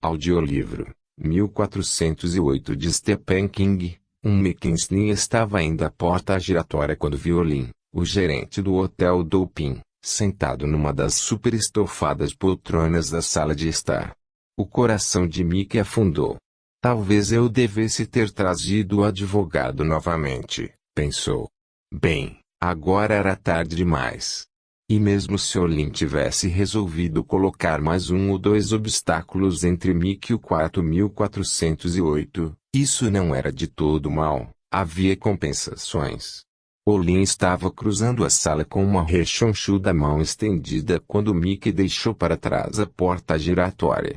Audiolivro, 1408 de Stephen King. Mickey Slim estava ainda à porta giratória quando viu Olin, o gerente do Hotel Dopin, sentado numa das super estofadas poltronas da sala de estar. O coração de Mickey afundou. Talvez eu devesse ter trazido o advogado novamente, pensou. Bem, agora era tarde demais. E mesmo se Olin tivesse resolvido colocar mais um ou dois obstáculos entre Mickey e o quarto 1408, isso não era de todo mal, havia compensações. Olin estava cruzando a sala com uma rechonchuda mão estendida quando Mickey deixou para trás a porta giratória.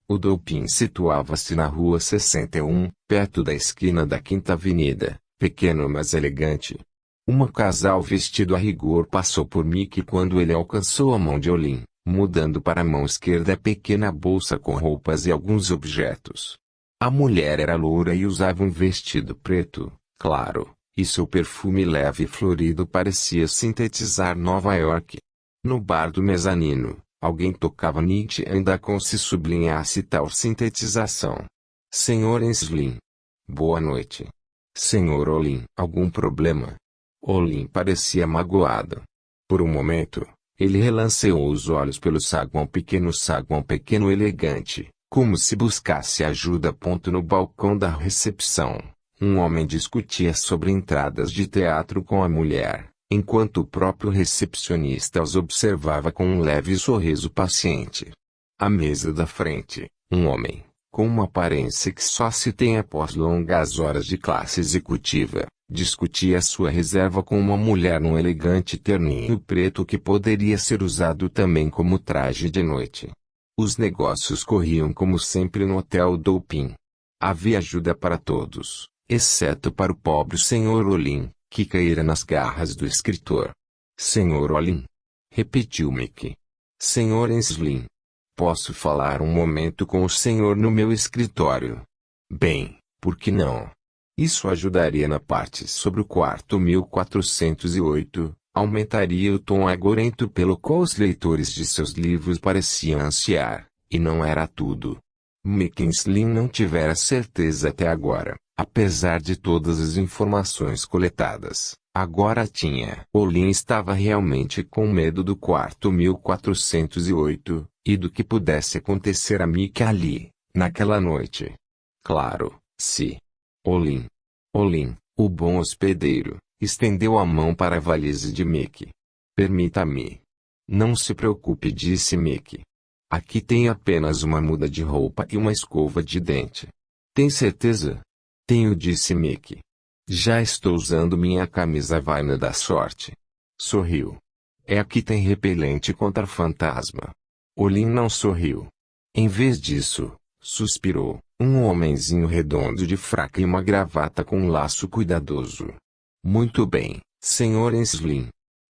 O Dopin situava-se na rua 61, perto da esquina da Quinta Avenida, pequeno mas elegante. Casal vestido a rigor passou por Mickey quando ele alcançou a mão de Olin, mudando para a mão esquerda a pequena bolsa com roupas e alguns objetos. A mulher era loura e usava um vestido preto, claro, e seu perfume leve e florido parecia sintetizar Nova York. No bar do mezanino, alguém tocava Nietzsche ainda como se sublinhasse tal sintetização. Sr. Slim. Boa noite. Sr. Olin. Algum problema? Olin parecia magoado. Por um momento, ele relanceou os olhos pelo saguão pequeno elegante, como se buscasse ajuda. No balcão da recepção, um homem discutia sobre entradas de teatro com a mulher, enquanto o próprio recepcionista os observava com um leve sorriso paciente. À mesa da frente, um homem, com uma aparência que só se tem após longas horas de classe executiva, discutia sua reserva com uma mulher num elegante terninho preto que poderia ser usado também como traje de noite. Os negócios corriam como sempre no Hotel Dopin. Havia ajuda para todos, exceto para o pobre Sr. Olin, que caíra nas garras do escritor. Sr. Olin? Repetiu Mickey. Sr. Slim. Posso falar um momento com o senhor no meu escritório? Bem, por que não? Isso ajudaria na parte sobre o quarto 1408, aumentaria o tom agorento pelo qual os leitores de seus livros pareciam ansiar, e não era tudo. Mickey Slim não tivera certeza até agora, apesar de todas as informações coletadas. Agora tinha. Olin estava realmente com medo do quarto 1408, e do que pudesse acontecer a Mickey ali, naquela noite. Claro, se Olin, o bom hospedeiro, estendeu a mão para a valise de Mickey. Permita-me. Não se preocupe, disse Mickey. Aqui tem apenas uma muda de roupa e uma escova de dente. Tem certeza? Tenho, disse Mickey. Já estou usando minha camisa Vaina da Sorte. Sorriu. É aqui tem repelente contra fantasma. Olin não sorriu. Em vez disso, suspirou, um homenzinho redondo de fraca e uma gravata com um laço cuidadoso. Muito bem, Sr. Slim.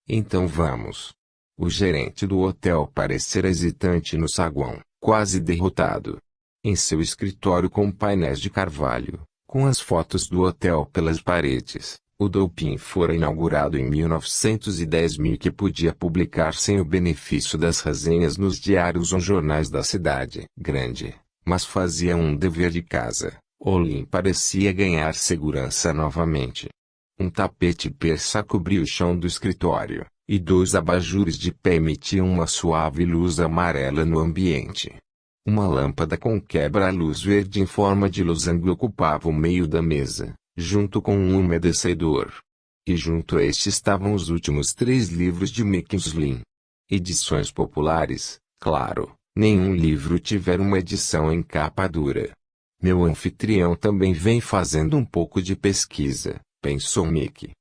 Então vamos. O gerente do hotel parecera hesitante no saguão, quase derrotado. Em seu escritório com painéis de carvalho, com as fotos do hotel pelas paredes, o Dopin fora inaugurado em 1910. Mickey podia publicar sem o benefício das resenhas nos diários ou jornais da cidade grande, mas fazia um dever de casa. Olin parecia ganhar segurança novamente. Um tapete persa cobria o chão do escritório, e dois abajures de pé emitiam uma suave luz amarela no ambiente. Uma lâmpada com quebra-luz verde em forma de losango ocupava o meio da mesa, junto com um umedecedor. E junto a este estavam os últimos 3 livros de Mickey Slim. Edições populares, claro, nenhum livro tivera uma edição em capa dura. Meu anfitrião também vem fazendo um pouco de pesquisa, pensou Mickey.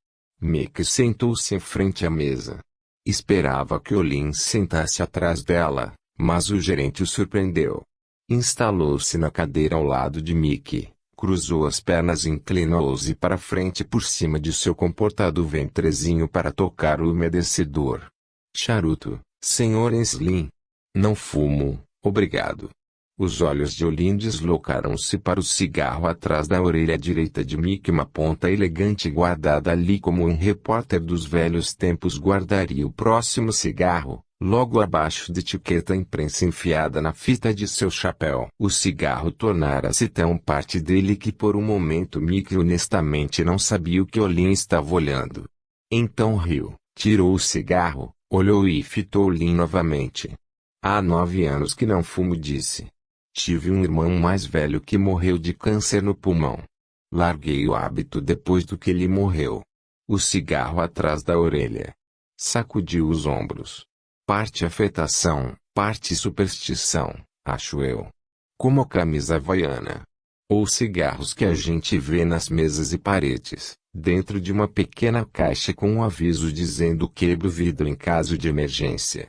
Mickey sentou-se em frente à mesa. Esperava que Olin sentasse atrás dela, mas o gerente o surpreendeu. Instalou-se na cadeira ao lado de Mickey, cruzou as pernas e inclinou-se para frente por cima de seu comportado ventrezinho para tocar o umedecedor. Charuto, Sr. Slim? Não fumo, obrigado. Os olhos de Olin deslocaram-se para o cigarro atrás da orelha direita de Mickey, uma ponta elegante guardada ali como um repórter dos velhos tempos guardaria o próximo cigarro, logo abaixo de etiqueta imprensa enfiada na fita de seu chapéu. O cigarro tornara-se tão parte dele que por um momento Mickey honestamente não sabia o que Olin estava olhando. Então riu, tirou o cigarro, olhou e fitou Olin novamente. Há 9 anos que não fumo, disse. Tive um irmão mais velho que morreu de câncer no pulmão. Larguei o hábito depois do que ele morreu. O cigarro atrás da orelha. Sacudiu os ombros. Parte afetação, parte superstição, acho eu. Como a camisa havaiana. Ou cigarros que a gente vê nas mesas e paredes, dentro de uma pequena caixa com um aviso dizendo quebre o vidro em caso de emergência.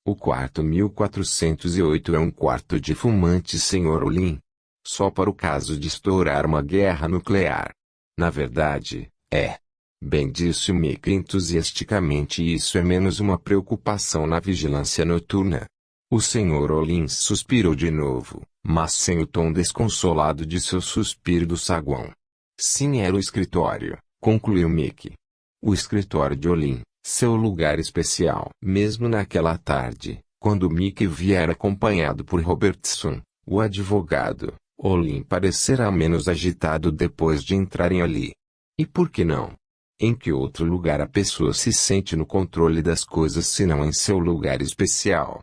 O quarto 1408 é um quarto de fumante, Sr. Olin. Só para o caso de estourar uma guerra nuclear. Na verdade, é. Bem, disse Mickey entusiasticamente, isso é menos uma preocupação na vigilância noturna. O Sr. Olin suspirou de novo, mas sem o tom desconsolado de seu suspiro do saguão. Sim, era o escritório, concluiu Mickey. O escritório de Olin, seu lugar especial. Mesmo naquela tarde, quando Mickey viera acompanhado por Robertson, o advogado, Olin parecerá menos agitado depois de entrarem ali. E por que não? Em que outro lugar a pessoa se sente no controle das coisas senão em seu lugar especial?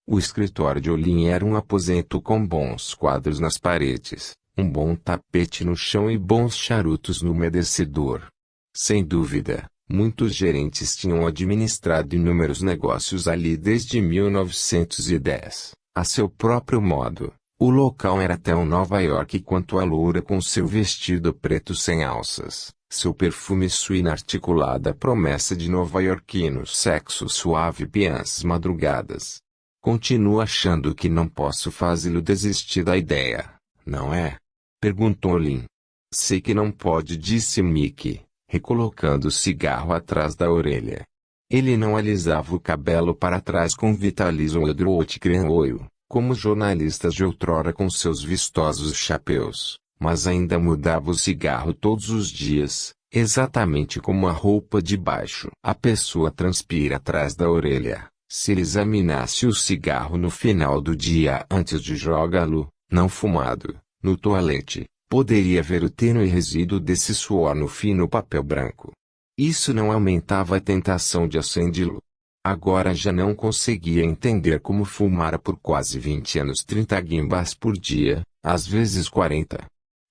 O escritório de Olin era um aposento com bons quadros nas paredes, um bom tapete no chão e bons charutos no umedecedor. Sem dúvida, muitos gerentes tinham administrado inúmeros negócios ali desde 1910, a seu próprio modo. O local era tão Nova York quanto a loura com seu vestido preto sem alças, seu perfume sua inarticulada promessa de nova-iorquino sexo suave e as madrugadas. Continuo achando que não posso fazê-lo desistir da ideia, não é? Perguntou Olin. Sei que não pode, disse Mickey, recolocando o cigarro atrás da orelha. Ele não alisava o cabelo para trás com vitalizo ou hidroxicrem oil, como os jornalistas de outrora com seus vistosos chapéus, mas ainda mudava o cigarro todos os dias, exatamente como a roupa de baixo. A pessoa transpira atrás da orelha. Se ele examinasse o cigarro no final do dia antes de jogá-lo, não fumado, no toalete, poderia ver o tênue resíduo desse suor no fino papel branco. Isso não aumentava a tentação de acendê-lo. Agora já não conseguia entender como fumara por quase 20 anos 30 guimbas por dia, às vezes 40.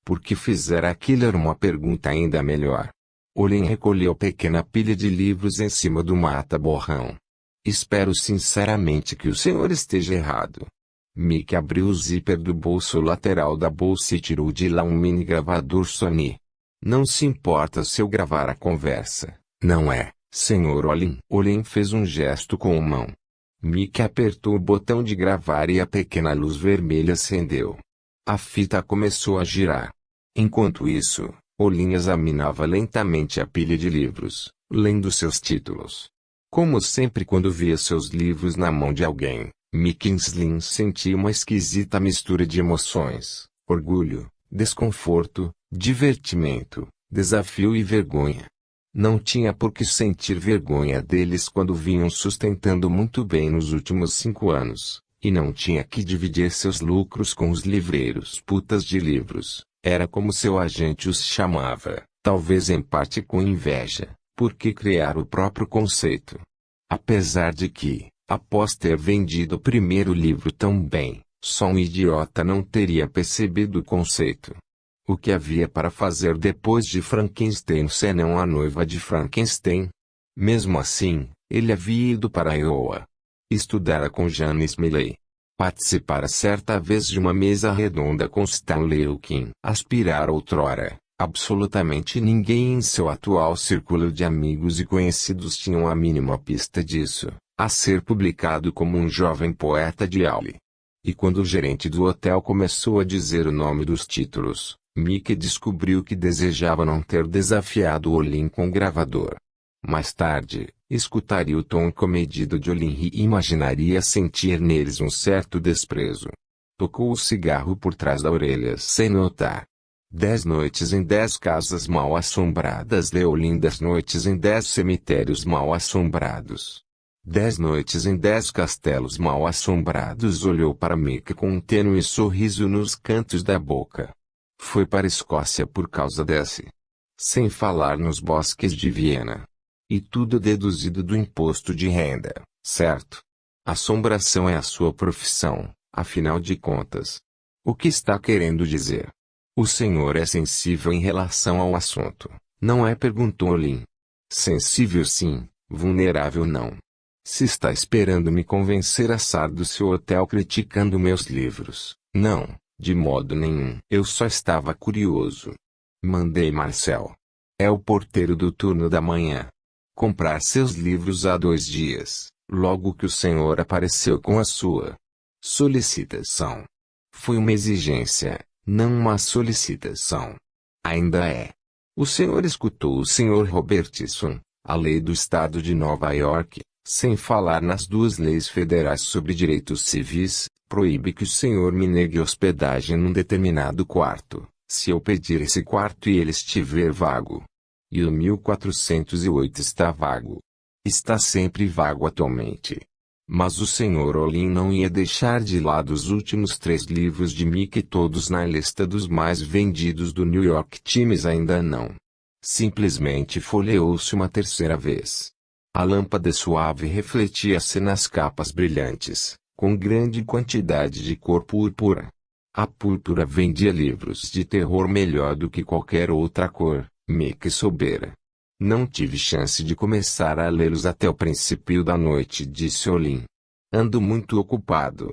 Por que fizera aquilo era uma pergunta ainda melhor. Olin recolheu pequena pilha de livros em cima do mata-borrão. Espero sinceramente que o senhor esteja errado. Mickey abriu o zíper do bolso lateral da bolsa e tirou de lá um mini gravador Sony. Não se importa se eu gravar a conversa, não é, Sr. Olin? Olin fez um gesto com a mão. Mickey apertou o botão de gravar e a pequena luz vermelha acendeu. A fita começou a girar. Enquanto isso, Olin examinava lentamente a pilha de livros, lendo seus títulos. Como sempre quando via seus livros na mão de alguém, Mickey Slim sentia uma esquisita mistura de emoções, orgulho, desconforto, divertimento, desafio e vergonha. Não tinha por que sentir vergonha deles quando vinham sustentando muito bem nos últimos 5 anos, e não tinha que dividir seus lucros com os livreiros putas de livros, era como seu agente os chamava, talvez em parte com inveja. Por que criar o próprio conceito? Apesar de que, após ter vendido o primeiro livro tão bem, só um idiota não teria percebido o conceito. O que havia para fazer depois de Frankenstein senão a noiva de Frankenstein? Mesmo assim, ele havia ido para Iowa. Estudara com Janis Milley. Participara certa vez de uma mesa redonda com Stanley Elkin. Aspirara outrora. Absolutamente ninguém em seu atual círculo de amigos e conhecidos tinham a mínima pista disso, a ser publicado como um jovem poeta de aule. E quando o gerente do hotel começou a dizer o nome dos títulos, Mickey descobriu que desejava não ter desafiado Olin com o gravador. Mais tarde, escutaria o tom comedido de Olin e imaginaria sentir neles um certo desprezo. Tocou o cigarro por trás da orelha sem notar. 10 noites em 10 casas mal assombradas, leu Olin. 10 noites em 10 cemitérios mal assombrados. 10 noites em 10 castelos mal assombrados. Olhou para Mickey com um tênue sorriso nos cantos da boca. Foi para a Escócia por causa desse. Sem falar nos bosques de Viena. E tudo deduzido do imposto de renda, certo? Assombração é a sua profissão, afinal de contas. O que está querendo dizer? O senhor é sensível em relação ao assunto, não é? Perguntou Olin. Sensível sim, vulnerável não. Se está esperando me convencer a sair do seu hotel criticando meus livros, não, de modo nenhum. Eu só estava curioso. Mandei Marcel. É o porteiro do turno da manhã. Comprar seus livros há 2 dias, logo que o senhor apareceu com a sua solicitação. Foi uma exigência, não uma solicitação. Ainda é. O senhor escutou o senhor Robertson, a lei do estado de Nova York, sem falar nas 2 leis federais sobre direitos civis, proíbe que o senhor me negue hospedagem num determinado quarto, se eu pedir esse quarto e ele estiver vago. E o 1408 está vago. Está sempre vago atualmente. Mas o senhor Olin não ia deixar de lado os últimos 3 livros de Mickey, todos na lista dos mais vendidos do New York Times. Ainda não. Simplesmente folheou-se uma terceira vez. A lâmpada suave refletia-se nas capas brilhantes, com grande quantidade de cor púrpura. A púrpura vendia livros de terror melhor do que qualquer outra cor, Mickey soubera. Não tive chance de começar a lê-los até o princípio da noite, disse Olin. Ando muito ocupado.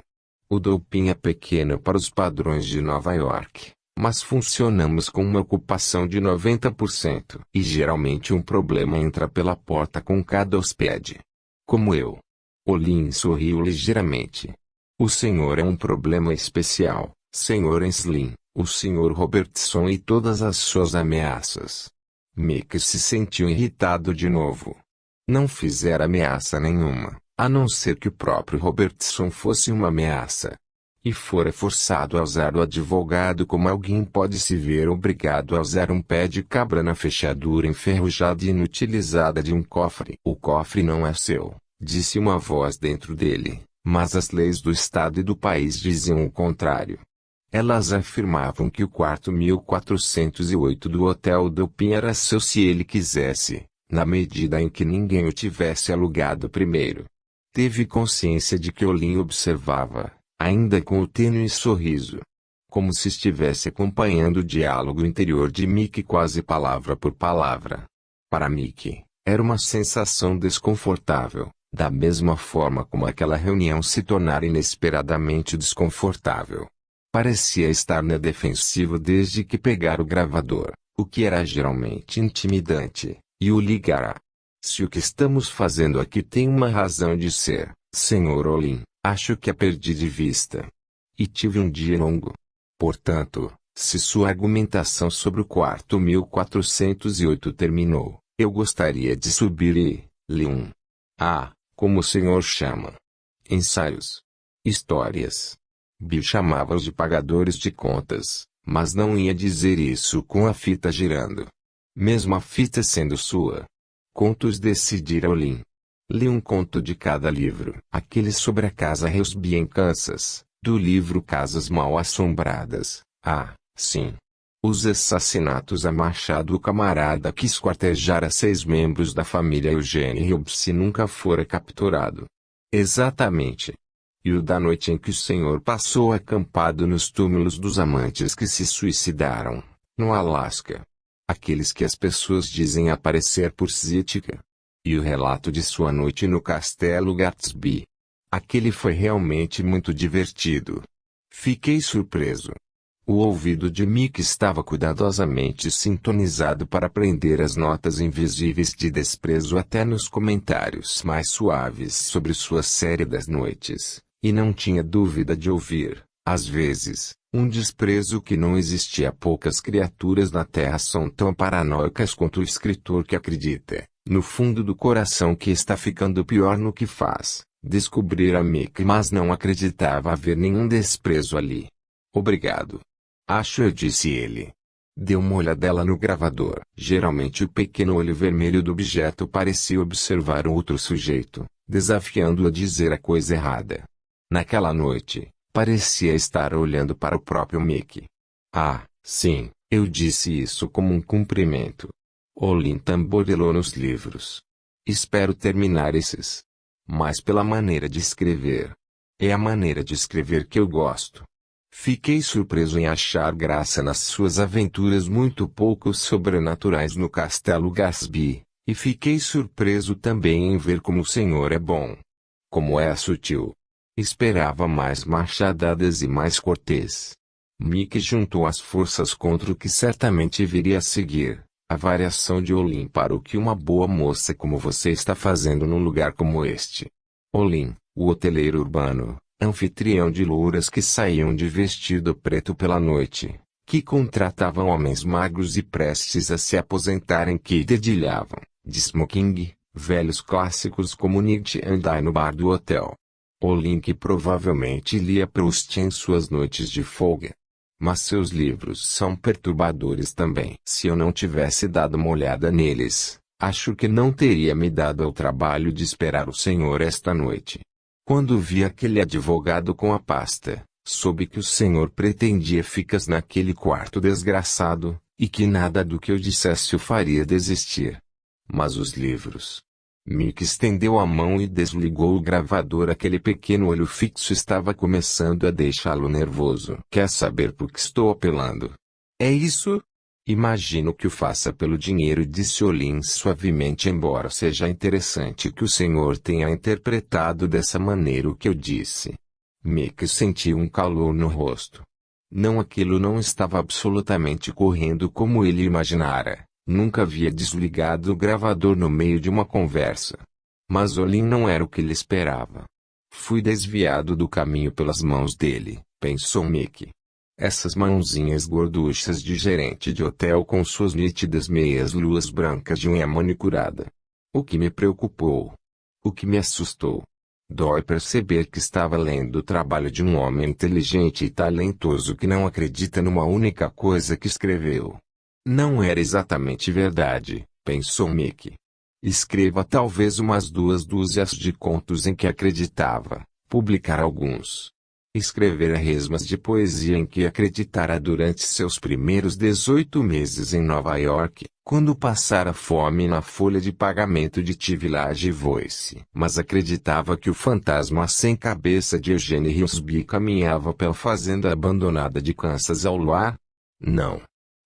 O Dopin é pequeno para os padrões de Nova York, mas funcionamos com uma ocupação de 90%. E geralmente um problema entra pela porta com cada hóspede. Como eu. Olin sorriu ligeiramente. O senhor é um problema especial, Sr. Enslin, o Sr. Robertson e todas as suas ameaças. Mickey se sentiu irritado de novo. Não fizera ameaça nenhuma, a não ser que o próprio Robertson fosse uma ameaça. E fora forçado a usar o advogado como alguém pode se ver obrigado a usar um pé de cabra na fechadura enferrujada e inutilizada de um cofre. O cofre não é seu, disse uma voz dentro dele, mas as leis do estado e do país diziam o contrário. Elas afirmavam que o quarto 1408 do Hotel Dopin era seu se ele quisesse, na medida em que ninguém o tivesse alugado primeiro. Teve consciência de que Olin observava, ainda com o tênue sorriso, como se estivesse acompanhando o diálogo interior de Mickey quase palavra por palavra. Para Mickey, era uma sensação desconfortável, da mesma forma como aquela reunião se tornara inesperadamente desconfortável. Parecia estar na defensiva desde que pegara o gravador, o que era geralmente intimidante, e o ligara. Se o que estamos fazendo aqui tem uma razão de ser, Sr. Olin, acho que a perdi de vista. E tive um dia longo. Portanto, se sua argumentação sobre o quarto 1408 terminou, eu gostaria de subir e ler um. Como o senhor chama? Ensaios. Histórias. Bill chamava-os de pagadores de contas, mas não ia dizer isso com a fita girando. Mesmo a fita sendo sua. Contos, decidira Olin. Li um conto de cada livro. Aquele sobre a casa Hesby em Kansas, do livro Casas Mal Assombradas. Sim. Os assassinatos a machado. O camarada que esquartejara 6 membros da família Eugene Hesby nunca fora capturado. Exatamente. E o da noite em que o senhor passou acampado nos túmulos dos amantes que se suicidaram, no Alasca. Aqueles que as pessoas dizem aparecer por Sitka. E o relato de sua noite no Castelo Gatsby. Aquele foi realmente muito divertido. Fiquei surpreso. O ouvido de Mickey estava cuidadosamente sintonizado para prender as notas invisíveis de desprezo até nos comentários mais suaves sobre sua série das noites. E não tinha dúvida de ouvir, às vezes, um desprezo que não existia. Poucas criaturas na Terra são tão paranoicas quanto o escritor que acredita, no fundo do coração, que está ficando pior no que faz. Descobrira Mickey, mas não acreditava haver nenhum desprezo ali. Obrigado. Acho, eu disse ele. Deu uma olhadela no gravador. Geralmente o pequeno olho vermelho do objeto parecia observar outro sujeito, desafiando-o a dizer a coisa errada. Naquela noite, parecia estar olhando para o próprio Mickey. Ah, sim, eu disse isso como um cumprimento. Olin tamborilou nos livros. Espero terminar esses. Mas pela maneira de escrever. É a maneira de escrever que eu gosto. Fiquei surpreso em achar graça nas suas aventuras muito pouco sobrenaturais no Castelo Gatsby, e fiquei surpreso também em ver como o senhor é bom. Como é sutil. Esperava mais machadadas e mais cortês. Mickey juntou as forças contra o que certamente viria a seguir, a variação de Olin para o que uma boa moça como você está fazendo num lugar como este. Olin, o hoteleiro urbano, anfitrião de louras que saíam de vestido preto pela noite, que contratavam homens magros e prestes a se aposentarem que dedilhavam, de smoking, velhos clássicos como Nietzsche and I no bar do hotel. Olin que provavelmente lia Proust em suas noites de folga. Mas seus livros são perturbadores também. Se eu não tivesse dado uma olhada neles, acho que não teria me dado ao trabalho de esperar o senhor esta noite. Quando vi aquele advogado com a pasta, soube que o senhor pretendia ficas naquele quarto desgraçado, e que nada do que eu dissesse o faria desistir. Mas os livros... Mickey estendeu a mão e desligou o gravador. Aquele pequeno olho fixo estava começando a deixá-lo nervoso. Quer saber por que estou apelando? É isso? Imagino que o faça pelo dinheiro, disse Olin suavemente, embora seja interessante que o senhor tenha interpretado dessa maneira o que eu disse. Mickey sentiu um calor no rosto. Não, aquilo não estava absolutamente correndo como ele imaginara. Nunca havia desligado o gravador no meio de uma conversa. Mas Olin não era o que ele esperava. Fui desviado do caminho pelas mãos dele, pensou Mickey. Essas mãozinhas gorduchas de gerente de hotel com suas nítidas meias luas brancas de unha manicurada. O que me preocupou. O que me assustou. Dói perceber que estava lendo o trabalho de um homem inteligente e talentoso que não acredita numa única coisa que escreveu. Não era exatamente verdade, pensou Mickey. Escreva talvez umas 2 dúzias de contos em que acreditava, publicar alguns. Escrever resmas de poesia em que acreditara durante seus primeiros 18 meses em Nova York, quando passara fome na folha de pagamento de T-Village Voice. Mas acreditava que o fantasma sem cabeça de Eugene Hillsby caminhava pela fazenda abandonada de Kansas ao luar? Não.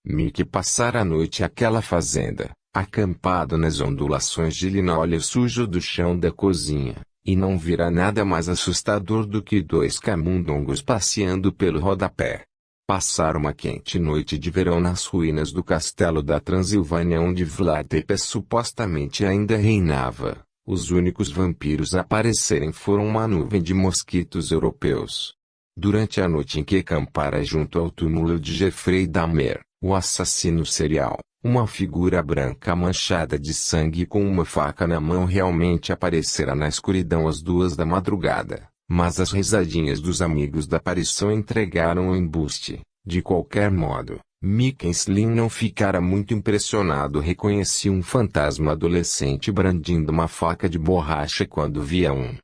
Mickey passara a noite àquela fazenda, acampado nas ondulações de linóleo sujo do chão da cozinha, e não vira nada mais assustador do que 2 camundongos passeando pelo rodapé. Passara uma quente noite de verão nas ruínas do castelo da Transilvânia onde Vlad Tepes supostamente ainda reinava. Os únicos vampiros a aparecerem foram uma nuvem de mosquitos europeus. Durante a noite em que acampara junto ao túmulo de Jeffrey Dahmer, o assassino serial, uma figura branca manchada de sangue com uma faca na mão realmente aparecera na escuridão às 2 da madrugada, mas as risadinhas dos amigos da aparição entregaram o embuste. De qualquer modo, Mickey Slim não ficara muito impressionado. Reconhecia um fantasma adolescente brandindo uma faca de borracha quando via um.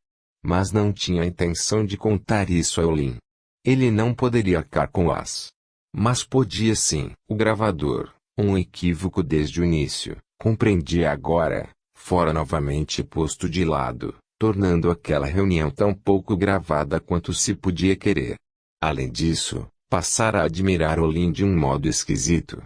Mas não tinha a intenção de contar isso a Olin. Ele não poderia arcar com as. Mas podia sim. O gravador, um equívoco desde o início, compreendia agora, fora novamente posto de lado, tornando aquela reunião tão pouco gravada quanto se podia querer. Além disso, passara a admirar Olin de um modo esquisito.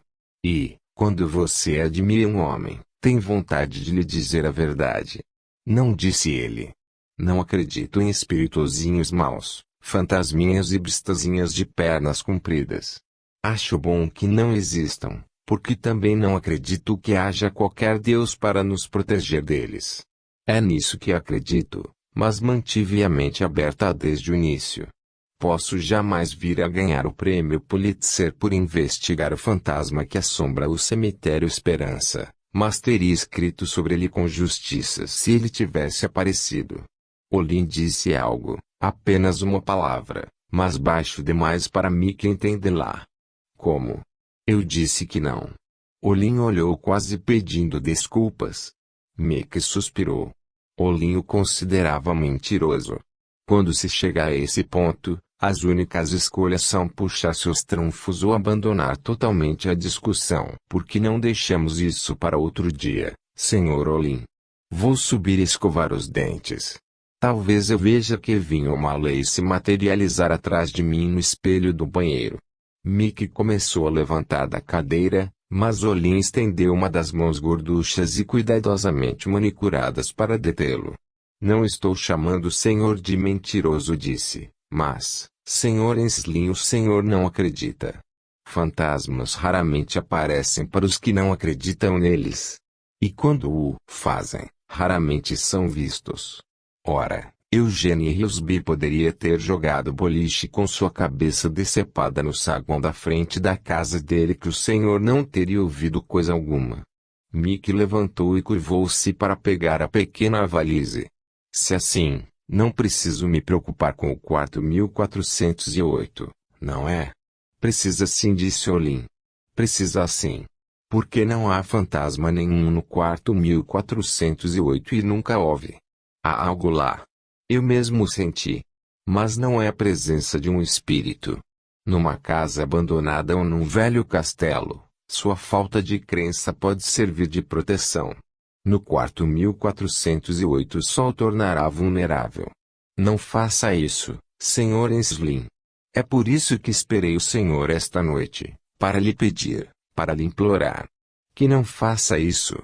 E, quando você admira um homem, tem vontade de lhe dizer a verdade. Não, disse ele. Não acredito em espiritozinhos maus, fantasminhas e bristazinhas de pernas compridas. Acho bom que não existam, porque também não acredito que haja qualquer Deus para nos proteger deles. É nisso que acredito, mas mantive a mente aberta desde o início. Posso jamais vir a ganhar o prêmio Pulitzer por investigar o fantasma que assombra o cemitério Esperança, mas teria escrito sobre ele com justiça se ele tivesse aparecido. Olin disse algo, apenas uma palavra, mas baixo demais para Mickey entendê-la. Como? Eu disse que não. Olin olhou quase pedindo desculpas. Mickey suspirou. Olin o considerava mentiroso. Quando se chega a esse ponto, as únicas escolhas são puxar seus trunfos ou abandonar totalmente a discussão. Por que não deixamos isso para outro dia, Sr. Olin? Vou subir e escovar os dentes. Talvez eu veja Kevin ou Marley se materializar atrás de mim no espelho do banheiro. Mickey começou a levantar da cadeira, mas Olin estendeu uma das mãos gorduchas e cuidadosamente manicuradas para detê-lo. Não estou chamando o senhor de mentiroso, disse, mas, Sr. Enslin, o senhor não acredita. Fantasmas raramente aparecem para os que não acreditam neles. E quando o fazem, raramente são vistos. Ora, Eugene Hillsby poderia ter jogado boliche com sua cabeça decepada no saguão da frente da casa dele que o senhor não teria ouvido coisa alguma. Mickey levantou e curvou-se para pegar a pequena valise. Se assim, não preciso me preocupar com o quarto 1408, não é? Precisa sim, disse Olin. Precisa sim. Porque não há fantasma nenhum no quarto 1408 e nunca houve. Há algo lá. Eu mesmo senti. Mas não é a presença de um espírito. Numa casa abandonada ou num velho castelo, sua falta de crença pode servir de proteção. No quarto 1408 só o tornará vulnerável. Não faça isso, Sr. Enslin. É por isso que esperei o senhor esta noite, para lhe pedir, para lhe implorar. Que não faça isso.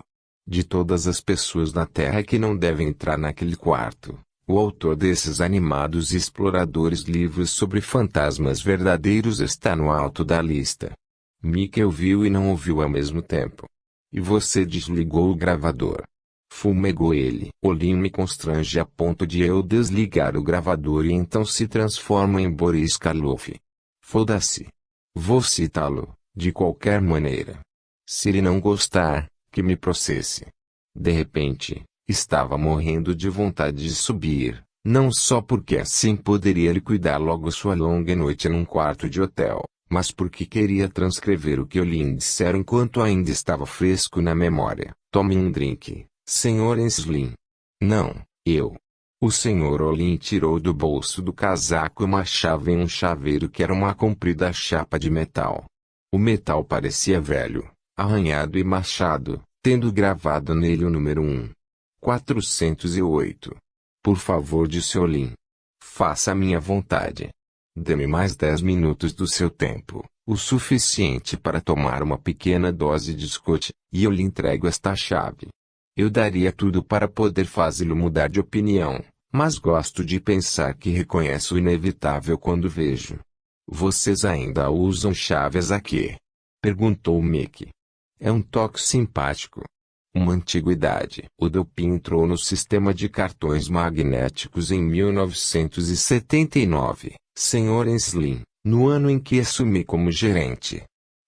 De todas as pessoas na Terra que não devem entrar naquele quarto, o autor desses animados e exploradores livros sobre fantasmas verdadeiros está no alto da lista. Mickey ouviu e não ouviu ao mesmo tempo. E você desligou o gravador? Fumegou ele. Olin me constrange a ponto de eu desligar o gravador e então se transforma em Boris Karloff. Foda-se. Vou citá-lo, de qualquer maneira. Se ele não gostar, que me processe. De repente, estava morrendo de vontade de subir, não só porque assim poderia liquidar logo sua longa noite num quarto de hotel, mas porque queria transcrever o que Olin dissera enquanto ainda estava fresco na memória. Tome um drink, Sr. Enslin. Não, eu. O Sr. Olin tirou do bolso do casaco uma chave em um chaveiro que era uma comprida chapa de metal. O metal parecia velho, arranhado e machado, tendo gravado nele o número 408. Por favor, disse Olin. Faça a minha vontade. Dê-me mais 10 minutos do seu tempo, o suficiente para tomar uma pequena dose de Scott, e eu lhe entrego esta chave. Eu daria tudo para poder fazê-lo mudar de opinião, mas gosto de pensar que reconheço o inevitável quando vejo. Vocês ainda usam chaves aqui? Perguntou Mickey. É um toque simpático. Uma antiguidade. O Dopin entrou no sistema de cartões magnéticos em 1979, Sr. Enslin, no ano em que assumi como gerente.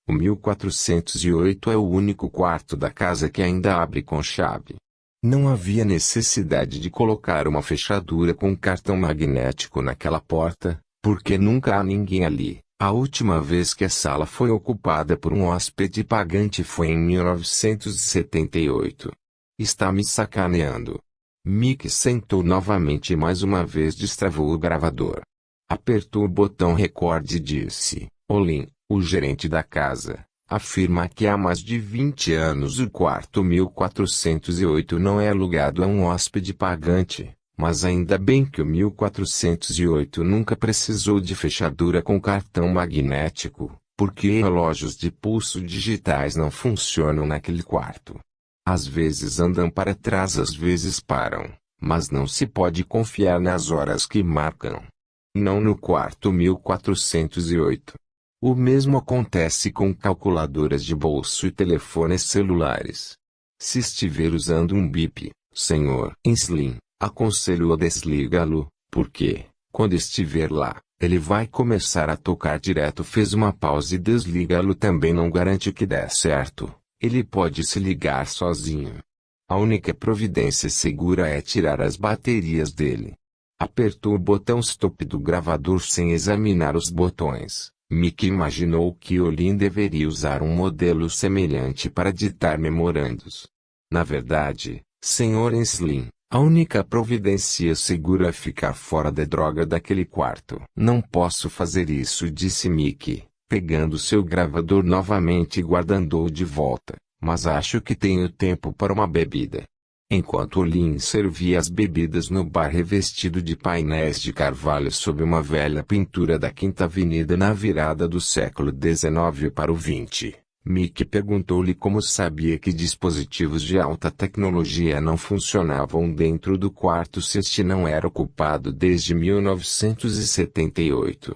O 1408 é o único quarto da casa que ainda abre com chave. Não havia necessidade de colocar uma fechadura com cartão magnético naquela porta, porque nunca há ninguém ali. A última vez que a sala foi ocupada por um hóspede pagante foi em 1978. Está me sacaneando. Mickey sentou novamente e mais uma vez destravou o gravador. Apertou o botão record e disse: Olin, o gerente da casa, afirma que há mais de 20 anos o quarto 1408 não é alugado a um hóspede pagante. Mas ainda bem que o 1408 nunca precisou de fechadura com cartão magnético, porque relógios de pulso digitais não funcionam naquele quarto. Às vezes andam para trás, às vezes param, mas não se pode confiar nas horas que marcam. Não no quarto 1408. O mesmo acontece com calculadoras de bolso e telefones celulares. Se estiver usando um bip, Sr. Enslin, aconselho a desligá-lo, porque, quando estiver lá, ele vai começar a tocar direto. Fez uma pausa e desligá-lo também não garante que dê certo. Ele pode se ligar sozinho. A única providência segura é tirar as baterias dele. Apertou o botão stop do gravador sem examinar os botões, Mickey imaginou que Olin deveria usar um modelo semelhante para ditar memorandos. Na verdade, Sr. Enslin, a única providência segura é ficar fora da droga daquele quarto. Não posso fazer isso, disse Mickey, pegando seu gravador novamente e guardando-o de volta, mas acho que tenho tempo para uma bebida. Enquanto Olin servia as bebidas no bar revestido de painéis de carvalho sob uma velha pintura da Quinta Avenida na virada do século XIX para o XX, Mickey perguntou-lhe como sabia que dispositivos de alta tecnologia não funcionavam dentro do quarto se este não era ocupado desde 1978.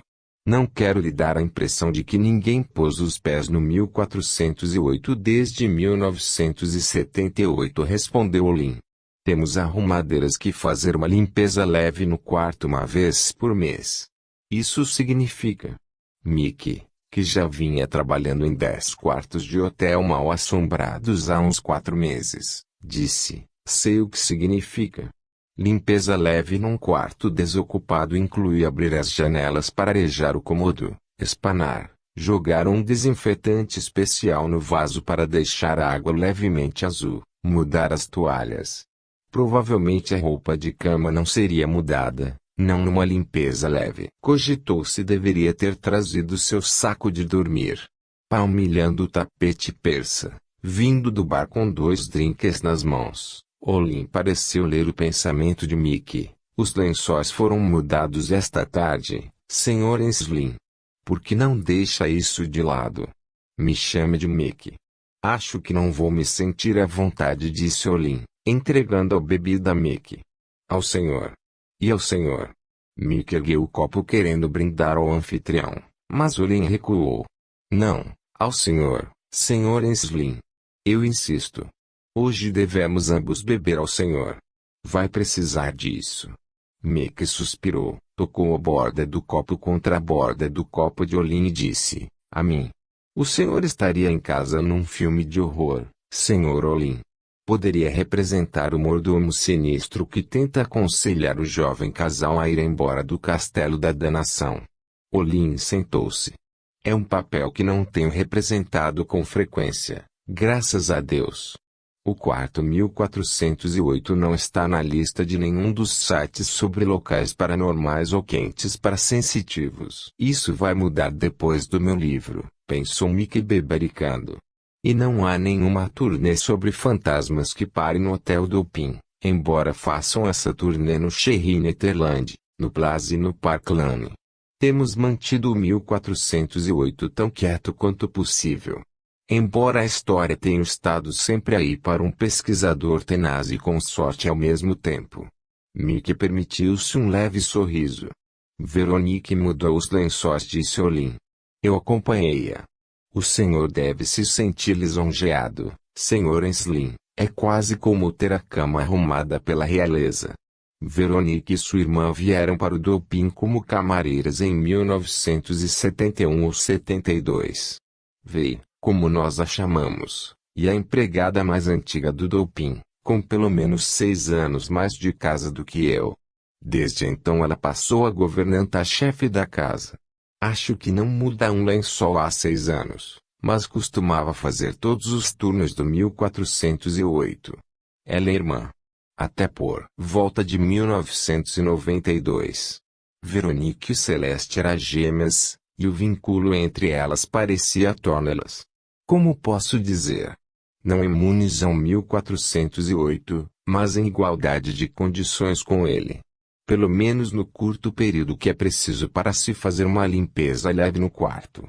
Não quero lhe dar a impressão de que ninguém pôs os pés no 1408 desde 1978, respondeu Olin. Temos arrumadeiras que fazer uma limpeza leve no quarto uma vez por mês. Isso significa. Mickey, que já vinha trabalhando em 10 quartos de hotel mal assombrados há uns 4 meses, disse, sei o que significa. Limpeza leve num quarto desocupado inclui abrir as janelas para arejar o cômodo, espanar, jogar um desinfetante especial no vaso para deixar a água levemente azul, mudar as toalhas. Provavelmente a roupa de cama não seria mudada, não numa limpeza leve. Cogitou se deveria ter trazido seu saco de dormir. Palmilhando o tapete persa, vindo do bar com 2 drinks nas mãos. Olin pareceu ler o pensamento de Mickey. Os lençóis foram mudados esta tarde, Sr. Enslin. Por que não deixa isso de lado? Me chame de Mickey. Acho que não vou me sentir à vontade, disse Olin, entregando a bebida a Mickey. Ao senhor. E ao senhor. Mickey ergueu o copo querendo brindar ao anfitrião, mas Olin recuou. Não, ao senhor, Sr. Enslin. Eu insisto. Hoje devemos ambos beber ao senhor. Vai precisar disso. Mickey suspirou, tocou a borda do copo contra a borda do copo de Olin e disse, a mim. O senhor estaria em casa num filme de horror, Sr. Olin. Poderia representar o mordomo sinistro que tenta aconselhar o jovem casal a ir embora do castelo da danação. Olin sentou-se. É um papel que não tenho representado com frequência, graças a Deus. O quarto 1408 não está na lista de nenhum dos sites sobre locais paranormais ou quentes para sensitivos. Isso vai mudar depois do meu livro, pensou Mickey bebericando. E não há nenhuma turnê sobre fantasmas que pare no Hotel Dopin, embora façam essa turnê no Cherry Netherland, no Plaza e no Park Lane. Temos mantido o 1408 tão quieto quanto possível. Embora a história tenha estado sempre aí para um pesquisador tenaz e com sorte ao mesmo tempo. Mickey permitiu-se um leve sorriso. Veronique mudou os lençóis, disse Olin. Eu acompanhei-a. O senhor deve se sentir lisonjeado, Sr. Enslin. É quase como ter a cama arrumada pela realeza. Veronique e sua irmã vieram para o Dopin como camareiras em 1971 ou 72. Veio, como nós a chamamos, e a empregada mais antiga do Dopin, com pelo menos 6 anos mais de casa do que eu. Desde então ela passou a governanta-chefe da casa. Acho que não muda um lençol há 6 anos, mas costumava fazer todos os turnos do 1408. Ela é irmã. Até por volta de 1992. Veronique e Celeste eram gêmeas, e o vínculo entre elas parecia torná-las. Como posso dizer? Não imunes ao 1408, mas em igualdade de condições com ele. Pelo menos no curto período que é preciso para se fazer uma limpeza leve no quarto.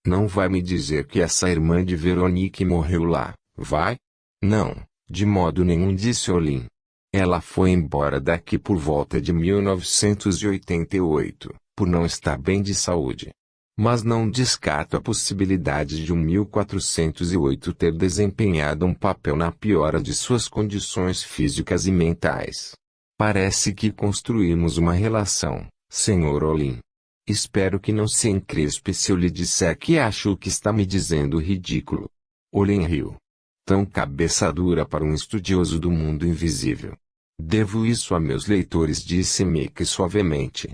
Não vai me dizer que essa irmã de Veronique morreu lá, vai? Não, de modo nenhum, disse Olin. Ela foi embora daqui por volta de 1988, por não estar bem de saúde. Mas não descarto a possibilidade de um 1408 ter desempenhado um papel na piora de suas condições físicas e mentais. Parece que construímos uma relação, Sr. Olin. Espero que não se encrespe se eu lhe disser que acho que está me dizendo ridículo. Olin riu. Tão cabeça dura para um estudioso do mundo invisível. Devo isso a meus leitores, disse Mickey suavemente.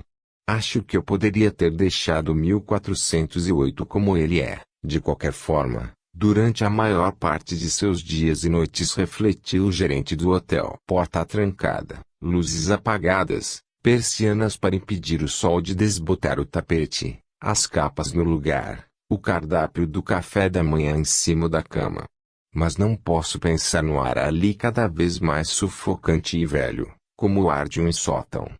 Acho que eu poderia ter deixado 1408 como ele é. De qualquer forma, durante a maior parte de seus dias e noites refletiu o gerente do hotel. Porta trancada, luzes apagadas, persianas para impedir o sol de desbotar o tapete, as capas no lugar, o cardápio do café da manhã em cima da cama. Mas não posso pensar no ar ali cada vez mais sufocante e velho, como o ar de um sótão.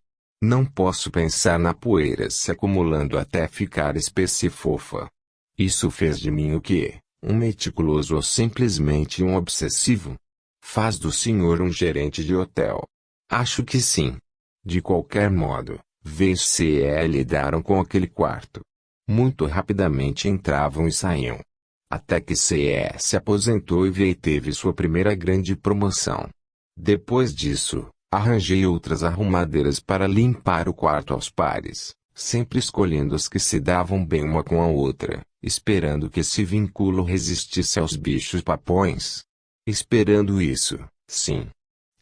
Não posso pensar na poeira se acumulando até ficar espessa e fofa. Isso fez de mim o quê? Um meticuloso ou simplesmente um obsessivo? Faz do senhor um gerente de hotel? Acho que sim. De qualquer modo, VCE lidaram com aquele quarto. Muito rapidamente entravam e saíam. Até que CE se aposentou e VE teve sua primeira grande promoção. Depois disso, arranjei outras arrumadeiras para limpar o quarto aos pares, sempre escolhendo as que se davam bem uma com a outra, esperando que esse vínculo resistisse aos bichos papões. Esperando isso, sim.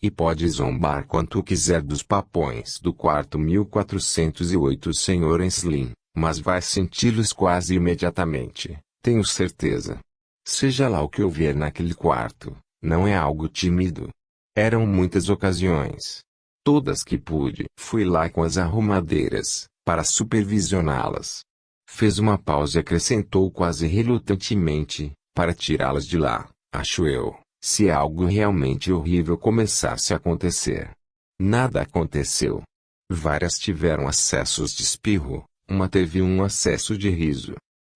E pode zombar quanto quiser dos papões do quarto 1408 Sr. Enslin, mas vai senti-los quase imediatamente, tenho certeza. Seja lá o que houver naquele quarto, não é algo tímido. Eram muitas ocasiões. Todas que pude. Fui lá com as arrumadeiras, para supervisioná-las. Fez uma pausa e acrescentou quase relutantemente, para tirá-las de lá, acho eu, se algo realmente horrível começasse a acontecer. Nada aconteceu. Várias tiveram acessos de espirro, uma teve um acesso de riso.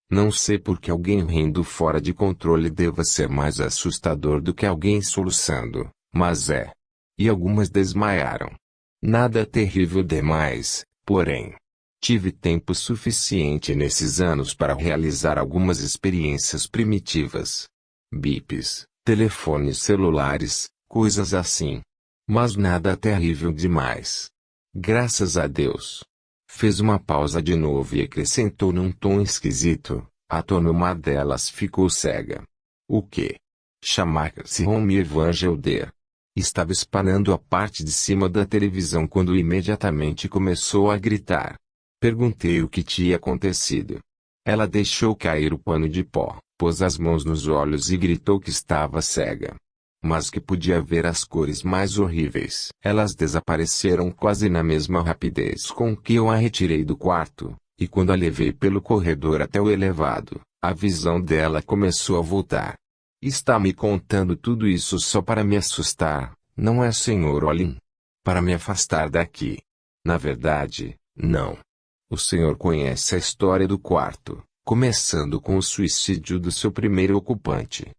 Não sei por que alguém rindo fora de controle deva ser mais assustador do que alguém soluçando. Mas é. E algumas desmaiaram. Nada terrível demais, porém. Tive tempo suficiente nesses anos para realizar algumas experiências primitivas. Bips, telefones celulares, coisas assim. Mas nada terrível demais. Graças a Deus. Fez uma pausa de novo e acrescentou num tom esquisito, até uma delas ficou cega. O quê? Chamava-se Home Evangel D. Estava espanando a parte de cima da televisão quando imediatamente começou a gritar. Perguntei o que tinha acontecido. Ela deixou cair o pano de pó, pôs as mãos nos olhos e gritou que estava cega. Mas que podia ver as cores mais horríveis. Elas desapareceram quase na mesma rapidez com que eu a retirei do quarto, e quando a levei pelo corredor até o elevado, a visão dela começou a voltar. Está me contando tudo isso só para me assustar, não é, Sr. Olin? Para me afastar daqui. Na verdade, não. O senhor conhece a história do quarto, começando com o suicídio do seu primeiro ocupante.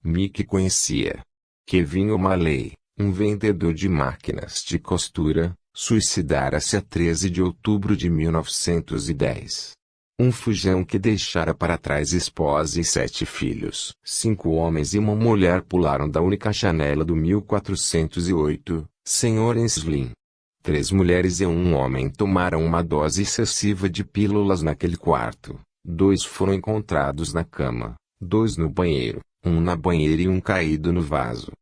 Mick conhecia. Kevin O'Malley, um vendedor de máquinas de costura, suicidara-se a 13 de outubro de 1910. Um fujão que deixara para trás esposa e 7 filhos. 5 homens e uma mulher pularam da única janela do 1408, Sr. Enslin. 3 mulheres e um homem tomaram uma dose excessiva de pílulas naquele quarto. 2 foram encontrados na cama, 2 no banheiro, 1 na banheira e 1 caído no vaso.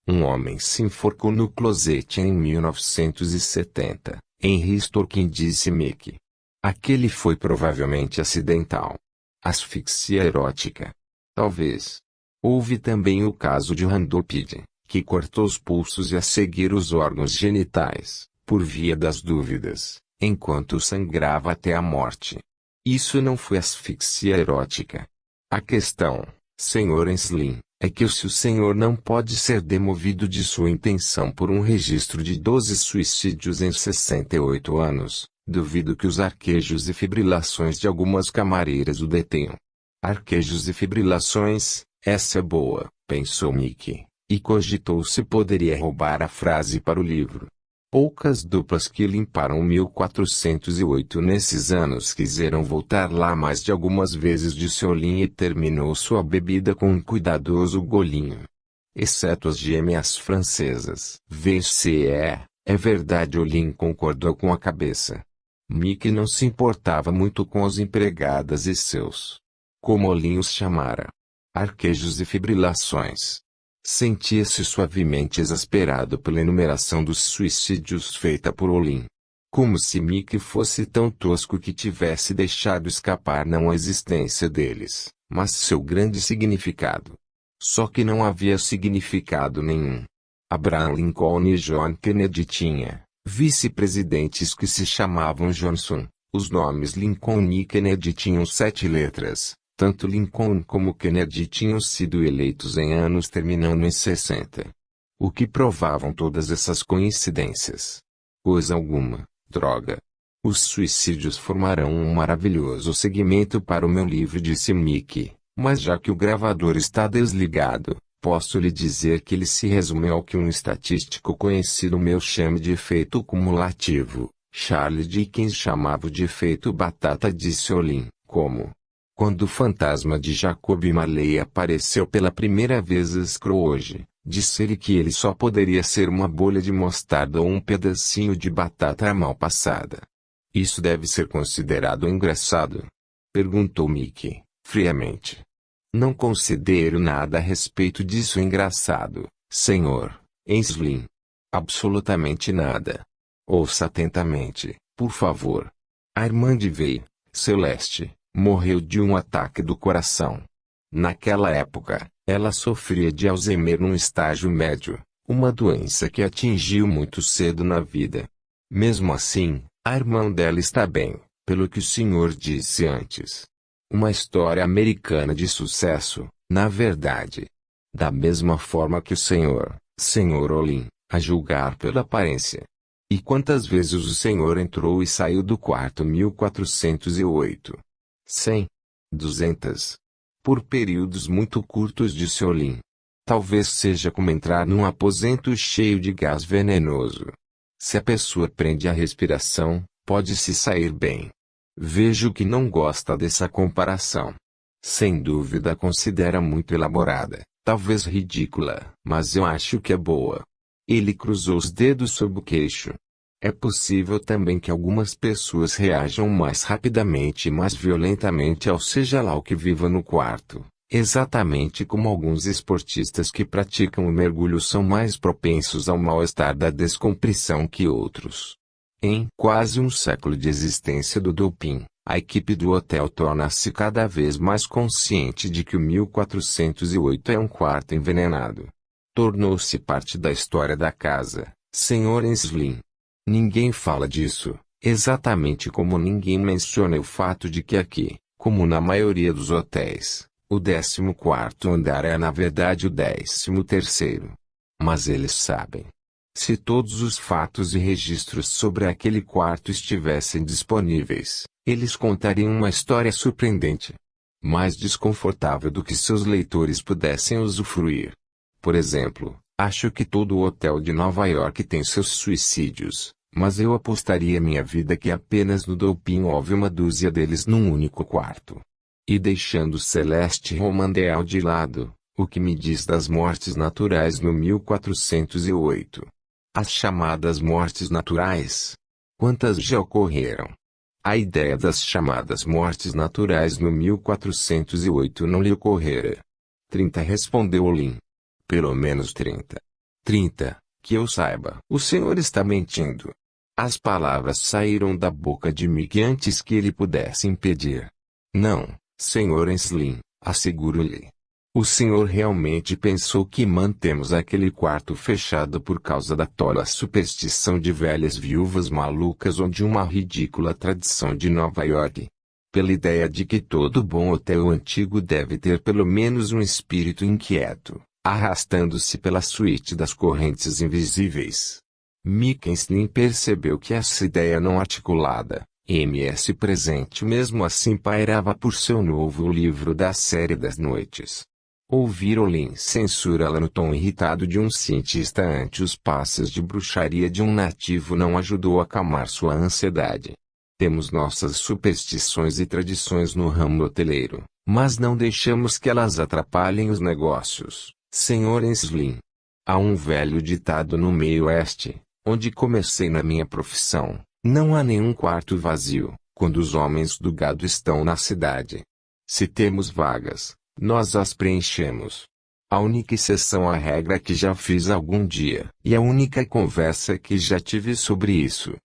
Um homem se enforcou no closet em 1970, Henry Storkin, disse Mick. Aquele foi provavelmente acidental. Asfixia erótica. Talvez. Houve também o caso de Randolph, que cortou os pulsos e a seguir os órgãos genitais, por via das dúvidas, enquanto sangrava até a morte. Isso não foi asfixia erótica. A questão, Sr. Enslin, é que se o senhor não pode ser demovido de sua intenção por um registro de 12 suicídios em 68 anos, duvido que os arquejos e fibrilações de algumas camareiras o detenham. Arquejos e fibrilações, essa é boa, pensou Mick, e cogitou se poderia roubar a frase para o livro. Poucas duplas que limparam 1408 nesses anos quiseram voltar lá mais de algumas vezes, disse Olin e terminou sua bebida com um cuidadoso golinho. Exceto as gêmeas francesas. VCE, é verdade, Olin concordou com a cabeça. Mick não se importava muito com as empregadas e seus, como Olin os chamara, arquejos e fibrilações. Sentia-se suavemente exasperado pela enumeração dos suicídios feita por Olin. Como se Mickey fosse tão tosco que tivesse deixado escapar não a existência deles, mas seu grande significado. Só que não havia significado nenhum. Abraham Lincoln e John Kennedy tinham vice-presidentes que se chamavam Johnson. Os nomes Lincoln e Kennedy tinham 7 letras. Tanto Lincoln como Kennedy tinham sido eleitos em anos terminando em 60. O que provavam todas essas coincidências? Coisa alguma. Droga. Os suicídios formarão um maravilhoso segmento para o meu livro, disse Mickey, mas já que o gravador está desligado, posso lhe dizer que ele se resume ao que um estatístico conhecido meu chama de efeito cumulativo. Charles Dickens chamava de efeito batata, disse Olin. Como? Quando o fantasma de Jacob Marley apareceu pela primeira vez Scrooge, disse ele que ele só poderia ser uma bolha de mostarda ou um pedacinho de batata mal passada. Isso deve ser considerado engraçado? Perguntou Mickey, friamente. Não considero nada a respeito disso engraçado, Sr. Ainsley. Absolutamente nada. Ouça atentamente, por favor. A irmã de Vey, Celeste, morreu de um ataque do coração. Naquela época, ela sofria de Alzheimer num estágio médio, uma doença que atingiu muito cedo na vida. Mesmo assim, a irmã dela está bem, pelo que o senhor disse antes. Uma história americana de sucesso, na verdade. Da mesma forma que o Sr. Olin, a julgar pela aparência. E quantas vezes o senhor entrou e saiu do quarto 1408? 100? 200? Por períodos muito curtos, disse Olin. Talvez seja como entrar num aposento cheio de gás venenoso. Se a pessoa prende a respiração, pode-se sair bem. Vejo que não gosta dessa comparação. Sem dúvida considera muito elaborada, talvez ridícula, mas eu acho que é boa. Ele cruzou os dedos sob o queixo. É possível também que algumas pessoas reajam mais rapidamente e mais violentamente ao seja lá o que viva no quarto, exatamente como alguns esportistas que praticam o mergulho são mais propensos ao mal-estar da descompressão que outros. Em quase um século de existência do doping, a equipe do hotel torna-se cada vez mais consciente de que o 1408 é um quarto envenenado. Tornou-se parte da história da casa, Sr. Ainsley. Ninguém fala disso, exatamente como ninguém menciona o fato de que aqui, como na maioria dos hotéis, o 14º andar é na verdade o 13º. Mas eles sabem. Se todos os fatos e registros sobre aquele quarto estivessem disponíveis, eles contariam uma história surpreendente. Mais desconfortável do que seus leitores pudessem usufruir. Por exemplo, acho que todo o hotel de Nova York tem seus suicídios, mas eu apostaria minha vida que apenas no doping houve uma dúzia deles num único quarto. E deixando Celeste Romandel de lado, o que me diz das mortes naturais no 1408? As chamadas mortes naturais. Quantas já ocorreram? A ideia das chamadas mortes naturais no 1408 não lhe ocorrera. 30, respondeu Olin. Pelo menos 30. 30, que eu saiba. O senhor está mentindo. As palavras saíram da boca de Mickey antes que ele pudesse impedir. Não, Sr. Ainsley, asseguro-lhe. O senhor realmente pensou que mantemos aquele quarto fechado por causa da tola superstição de velhas viúvas malucas ou de uma ridícula tradição de Nova York? Pela ideia de que todo bom hotel antigo deve ter pelo menos um espírito inquieto, arrastando-se pela suíte das correntes invisíveis. Mickey percebeu que essa ideia não articulada, MS presente mesmo assim pairava por seu novo livro da série das noites. Ouvir Olin censurá-la no tom irritado de um cientista ante os passos de bruxaria de um nativo não ajudou a acalmar sua ansiedade. Temos nossas superstições e tradições no ramo hoteleiro, mas não deixamos que elas atrapalhem os negócios, Sr. Ainsley. Há um velho ditado no meio oeste, onde comecei na minha profissão: não há nenhum quarto vazio, quando os homens do gado estão na cidade. Se temos vagas, nós as preenchemos. A única exceção à regra que já fiz algum dia, e a única conversa que já tive sobre isso,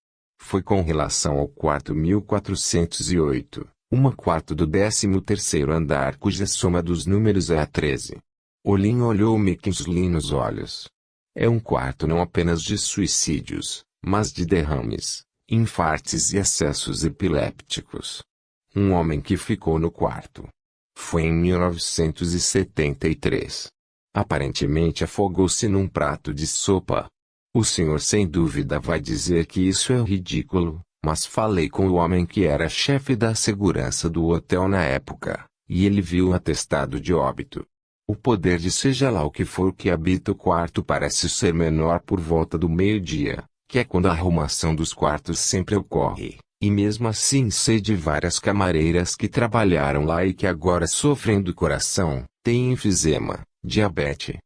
Foi com relação ao quarto 1408, uma quarto do 13º andar cuja soma dos números é a 13. Olin olhou Mickinsley nos olhos. É um quarto não apenas de suicídios, mas de derrames, infartes e acessos epilépticos. Um homem que ficou no quarto. Foi em 1973. Aparentemente afogou-se num prato de sopa. O senhor sem dúvida vai dizer que isso é ridículo, mas falei com o homem que era chefe da segurança do hotel na época, e ele viu o atestado de óbito. O poder de seja lá o que for que habita o quarto parece ser menor por volta do meio-dia, que é quando a arrumação dos quartos sempre ocorre, e mesmo assim sei de várias camareiras que trabalharam lá e que agora sofrem do coração, têm enfisema, diabetes.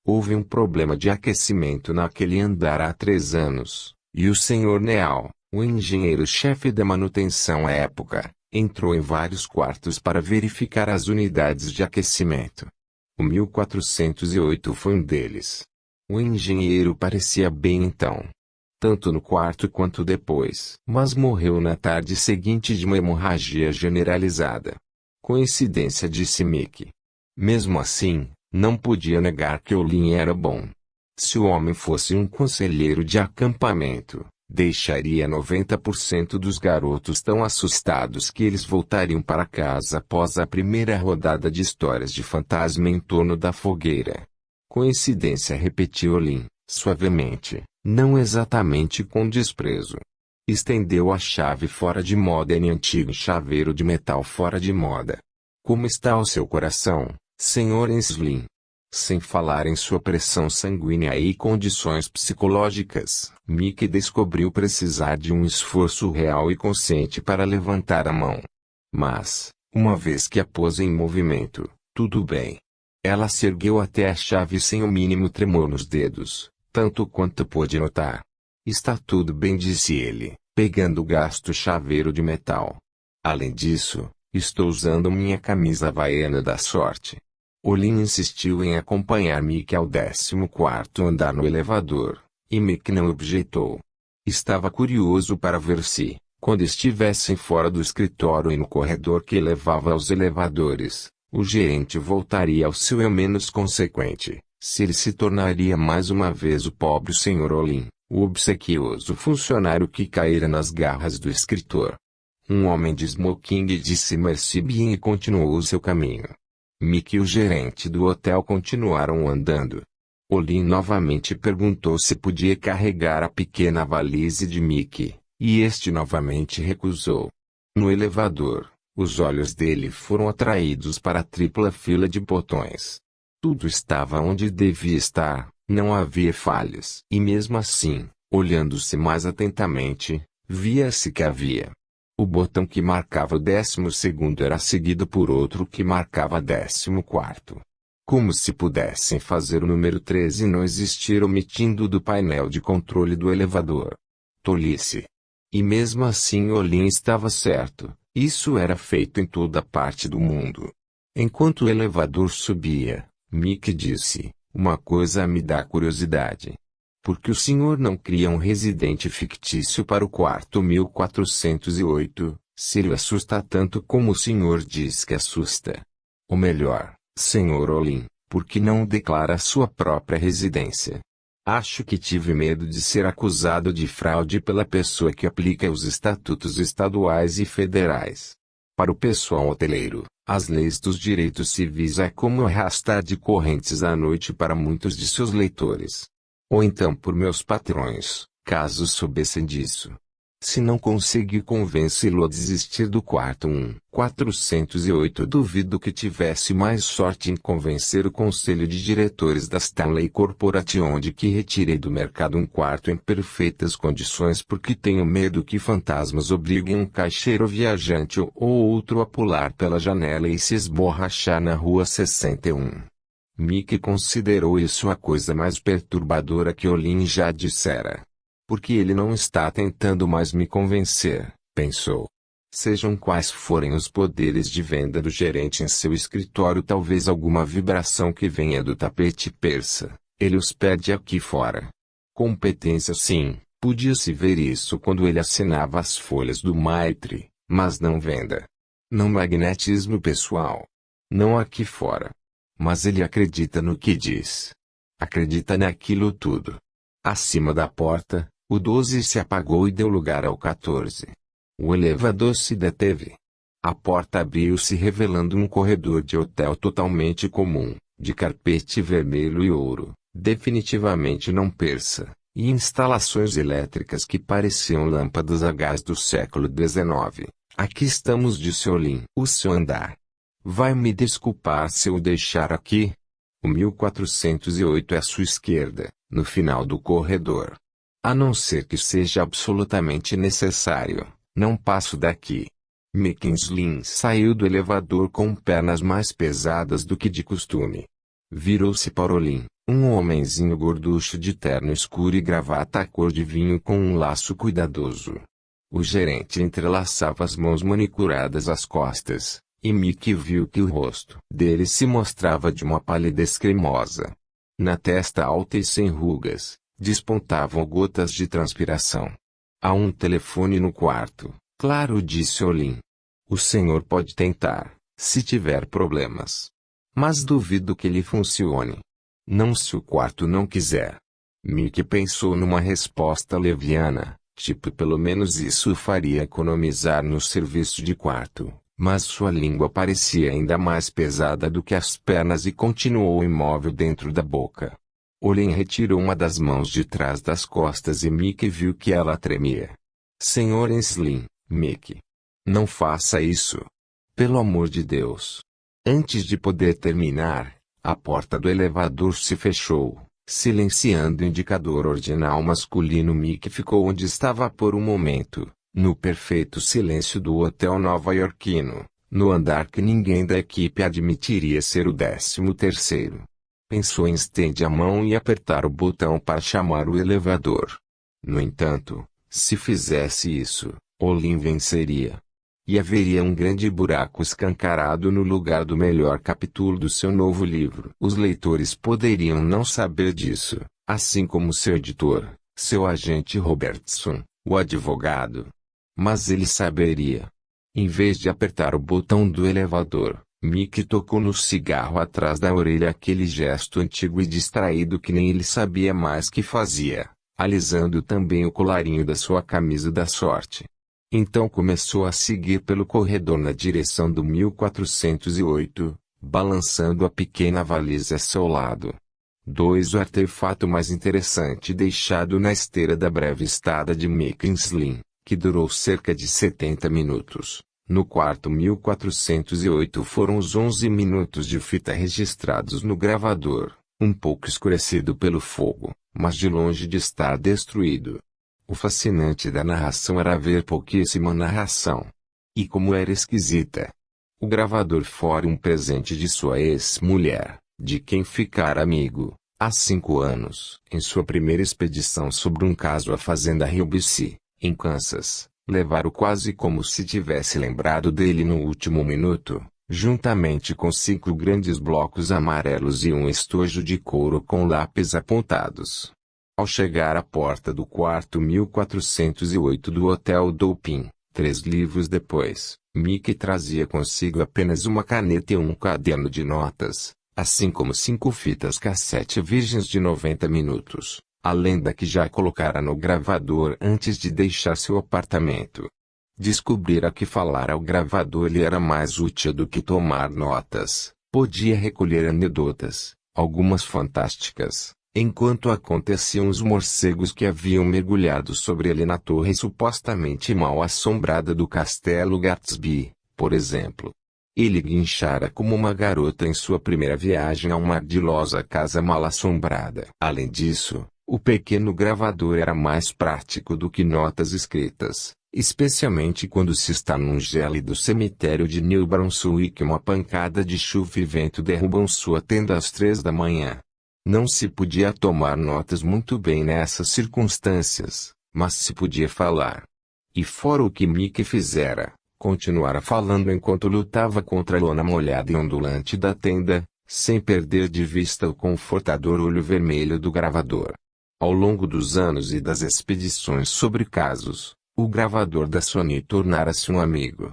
Houve um problema de aquecimento naquele andar há 3 anos, e o Sr. Neal, o engenheiro-chefe da manutenção à época, entrou em vários quartos para verificar as unidades de aquecimento. O 1408 foi um deles. O engenheiro parecia bem então. Tanto no quarto quanto depois. Mas morreu na tarde seguinte de uma hemorragia generalizada. Coincidência, disse Mick. Mesmo assim, não podia negar que Olin era bom. Se o homem fosse um conselheiro de acampamento, deixaria 90% dos garotos tão assustados que eles voltariam para casa após a primeira rodada de histórias de fantasma em torno da fogueira. Coincidência, repetiu Olin, suavemente, não exatamente com desprezo. Estendeu a chave fora de moda em antigo chaveiro de metal fora de moda. Como está o seu coração, Sr. Enslin? Sem falar em sua pressão sanguínea e condições psicológicas, Mick descobriu precisar de um esforço real e consciente para levantar a mão. Mas, uma vez que a pôs em movimento, tudo bem. Ela se ergueu até a chave sem o mínimo tremor nos dedos, tanto quanto pôde notar. Está tudo bem, disse ele, pegando o gasto chaveiro de metal. Além disso, estou usando minha camisa havaiana da sorte. Olin insistiu em acompanhar Mick ao 14º andar no elevador, e Mick não objeitou. Estava curioso para ver se, quando estivessem fora do escritório e no corredor que levava aos elevadores, o gerente voltaria ao seu eu menos consequente, se ele se tornaria mais uma vez o pobre Sr. Olin, o obsequioso funcionário que caíra nas garras do escritor. Um homem de smoking, disse Mercy Bean, e continuou seu caminho. Mick e o gerente do hotel continuaram andando. Olin novamente perguntou se podia carregar a pequena valise de Mick, e este novamente recusou. No elevador, os olhos dele foram atraídos para a tripla fila de botões. Tudo estava onde devia estar, não havia falhas. E mesmo assim, olhando-se mais atentamente, via-se que havia. O botão que marcava o 12º era seguido por outro que marcava 14º. Como se pudessem fazer o número 13 não existir omitindo do painel de controle do elevador. Tolice. E mesmo assim Olin estava certo, isso era feito em toda parte do mundo. Enquanto o elevador subia, Mick disse, uma coisa me dá curiosidade. Por que o senhor não cria um residente fictício para o quarto 1408, se ele assusta tanto como o senhor diz que assusta? Ou melhor, Sr. Olin, por que não declara sua própria residência? Acho que tive medo de ser acusado de fraude pela pessoa que aplica os estatutos estaduais e federais. Para o pessoal hoteleiro, as leis dos direitos civis é como arrastar de correntes à noite para muitos de seus leitores. Ou então por meus patrões, caso soubessem disso. Se não consegui convencê-lo a desistir do quarto 1408, duvido que tivesse mais sorte em convencer o conselho de diretores da Stanley Corporation de que retirei do mercado um quarto em perfeitas condições porque tenho medo que fantasmas obriguem um caixeiro viajante ou outro a pular pela janela e se esborrachar na rua 61. Mick considerou isso a coisa mais perturbadora que Olin já dissera. Porque ele não está tentando mais me convencer, pensou. Sejam quais forem os poderes de venda do gerente em seu escritório, talvez alguma vibração que venha do tapete persa, ele os pede aqui fora. Competência sim, Podia-se ver isso quando ele assinava as folhas do Maitre, mas não venda. Não magnetismo pessoal. Não aqui fora. Mas ele acredita no que diz. Acredita naquilo tudo. Acima da porta, o 12 se apagou e deu lugar ao 14. O elevador se deteve. A porta abriu-se revelando um corredor de hotel totalmente comum, de carpete vermelho e ouro, definitivamente não persa, e instalações elétricas que pareciam lâmpadas a gás do século XIX. Aqui estamos, disse Olin. O seu andar. Vai me desculpar se eu deixar aqui? O 1408 é à sua esquerda, no final do corredor. A não ser que seja absolutamente necessário, não passo daqui. Mackinsley saiu do elevador com pernas mais pesadas do que de costume. Virou-se para Olin, um homenzinho gorducho de terno escuro e gravata cor de vinho com um laço cuidadoso. O gerente entrelaçava as mãos manicuradas às costas, e Mickey viu que o rosto dele se mostrava de uma palidez cremosa. Na testa alta e sem rugas, despontavam gotas de transpiração. Há um telefone no quarto, claro, disse Olin. O senhor pode tentar, se tiver problemas. Mas duvido que ele funcione. Não se o quarto não quiser. Mickey pensou numa resposta leviana, tipo pelo menos isso o faria economizar no serviço de quarto, mas sua língua parecia ainda mais pesada do que as pernas e continuou imóvel dentro da boca. Olin retirou uma das mãos de trás das costas e Mickey viu que ela tremia. Senhor Enslin, Mickey. Não faça isso. Pelo amor de Deus. Antes de poder terminar, a porta do elevador se fechou, silenciando o indicador ordinal masculino. Mickey ficou onde estava por um momento, no perfeito silêncio do hotel nova-iorquino, no andar que ninguém da equipe admitiria ser o 13º. Pensou em estender a mão e apertar o botão para chamar o elevador. No entanto, se fizesse isso, Olin venceria. E haveria um grande buraco escancarado no lugar do melhor capítulo do seu novo livro. Os leitores poderiam não saber disso, assim como seu editor, seu agente Robertson, o advogado. Mas ele saberia. Em vez de apertar o botão do elevador, Mickey tocou no cigarro atrás da orelha, aquele gesto antigo e distraído que nem ele sabia mais que fazia, alisando também o colarinho da sua camisa da sorte. Então começou a seguir pelo corredor na direção do 1408, balançando a pequena valise a seu lado. O artefato mais interessante deixado na esteira da breve estada de Mackinsley, que durou cerca de 70 minutos. No quarto 1408 foram os 11 minutos de fita registrados no gravador, um pouco escurecido pelo fogo, mas de longe de estar destruído. O fascinante da narração era ver pouquíssima narração. E como era esquisita. O gravador fora um presente de sua ex-mulher, de quem ficara amigo, há 5 anos, em sua primeira expedição sobre um caso à fazenda Rio BC, em Kansas, levaram quase como se tivesse lembrado dele no último minuto, juntamente com 5 grandes blocos amarelos e um estojo de couro com lápis apontados. Ao chegar à porta do quarto 1408 do Hotel Dopin, 3 livros depois, Mickey trazia consigo apenas uma caneta e um caderno de notas, assim como 5 fitas cassete virgens de 90 minutos, além da que já colocara no gravador antes de deixar seu apartamento. Descobrira que falar ao gravador lhe era mais útil do que tomar notas. Podia recolher anedotas, algumas fantásticas, enquanto aconteciam os morcegos que haviam mergulhado sobre ele na torre supostamente mal assombrada do Castelo Gatsby, por exemplo. Ele guinchara como uma garota em sua primeira viagem a uma ardilosa casa mal assombrada. Além disso, o pequeno gravador era mais prático do que notas escritas, especialmente quando se está num gélido cemitério de New Brunswick e uma pancada de chuva e vento derrubam sua tenda às 3 da manhã. Não se podia tomar notas muito bem nessas circunstâncias, mas se podia falar. E fora o que Mickey fizera, continuara falando enquanto lutava contra a lona molhada e ondulante da tenda, sem perder de vista o confortador olho vermelho do gravador. Ao longo dos anos e das expedições sobre casos, o gravador da Sony tornara-se um amigo.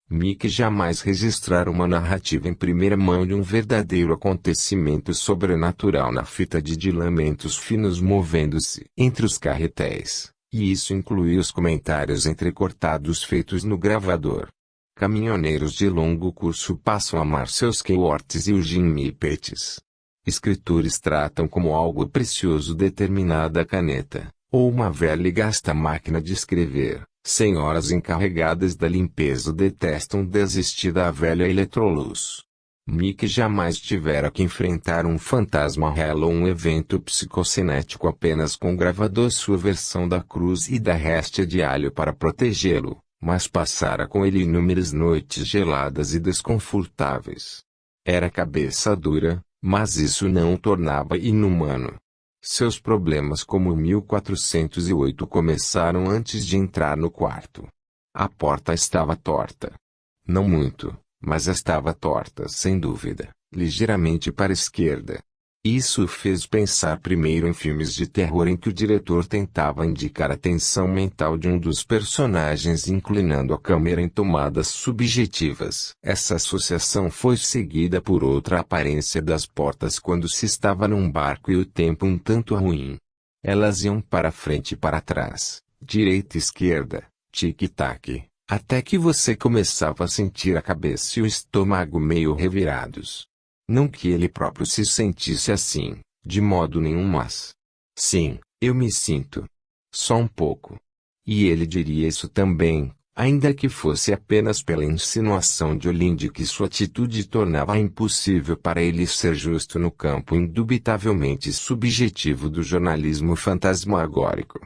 Mickey jamais registrara uma narrativa em primeira mão de um verdadeiro acontecimento sobrenatural na fita de lamentos finos movendo-se entre os carretéis, e isso incluía os comentários entrecortados feitos no gravador. Caminhoneiros de longo curso passam a amar seus Keworths e Eugene Ippetes. Escritores tratam como algo precioso determinada caneta, ou uma velha e gasta máquina de escrever. Senhoras encarregadas da limpeza detestam desistir da velha Electrolux. Mickey jamais tivera que enfrentar um fantasma Hell ou um evento psicocinético apenas com o gravador sua versão da cruz e da réstia de alho para protegê-lo, mas passara com ele inúmeras noites geladas e desconfortáveis. Era cabeça dura, mas isso não o tornava inumano. Seus problemas como 1408 começaram antes de entrar no quarto. A porta estava torta. Não muito, mas estava torta sem dúvida, ligeiramente para a esquerda. Isso o fez pensar primeiro em filmes de terror em que o diretor tentava indicar a tensão mental de um dos personagens inclinando a câmera em tomadas subjetivas. Essa associação foi seguida por outra aparência das portas quando se estava num barco e o tempo um tanto ruim. Elas iam para frente e para trás, direita e esquerda, tic-tac, até que você começava a sentir a cabeça e o estômago meio revirados. Não que ele próprio se sentisse assim, de modo nenhum, mas... Sim, eu me sinto. Só um pouco. E ele diria isso também, ainda que fosse apenas pela insinuação de Olin de que sua atitude tornava impossível para ele ser justo no campo indubitavelmente subjetivo do jornalismo fantasmagórico.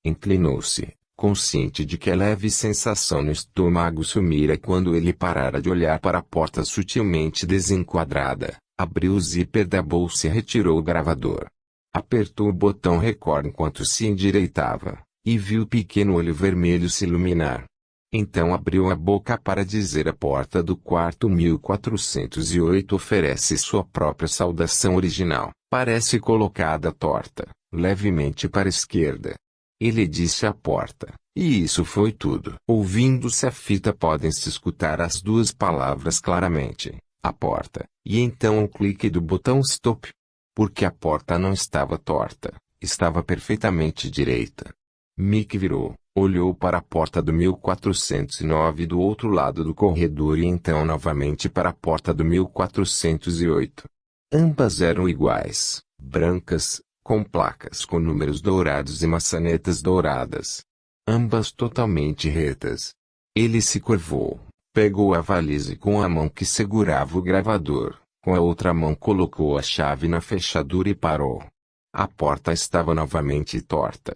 Inclinou-se, consciente de que a leve sensação no estômago sumira quando ele parara de olhar para a porta sutilmente desenquadrada, abriu o zíper da bolsa e retirou o gravador. Apertou o botão record enquanto se endireitava, e viu o pequeno olho vermelho se iluminar. Então abriu a boca para dizer a porta do quarto 1408 oferece sua própria saudação original. Parece colocada torta, levemente para a esquerda. Ele disse à porta, e isso foi tudo. Ouvindo-se a fita podem-se escutar as duas palavras claramente, a porta, e então o clique do botão stop. Porque a porta não estava torta, estava perfeitamente direita. Mickey virou, olhou para a porta do 1409 do outro lado do corredor e então novamente para a porta do 1408. Ambas eram iguais, brancas, com placas com números dourados e maçanetas douradas. Ambas totalmente retas. Ele se curvou, pegou a valise com a mão que segurava o gravador, com a outra mão colocou a chave na fechadura e parou. A porta estava novamente torta.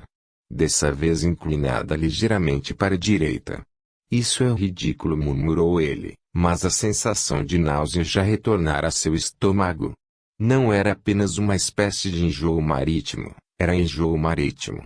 Dessa vez inclinada ligeiramente para a direita. Isso é ridículo, murmurou ele, mas a sensação de náusea já retornara a seu estômago. Não era apenas uma espécie de enjoo marítimo, era enjoo marítimo.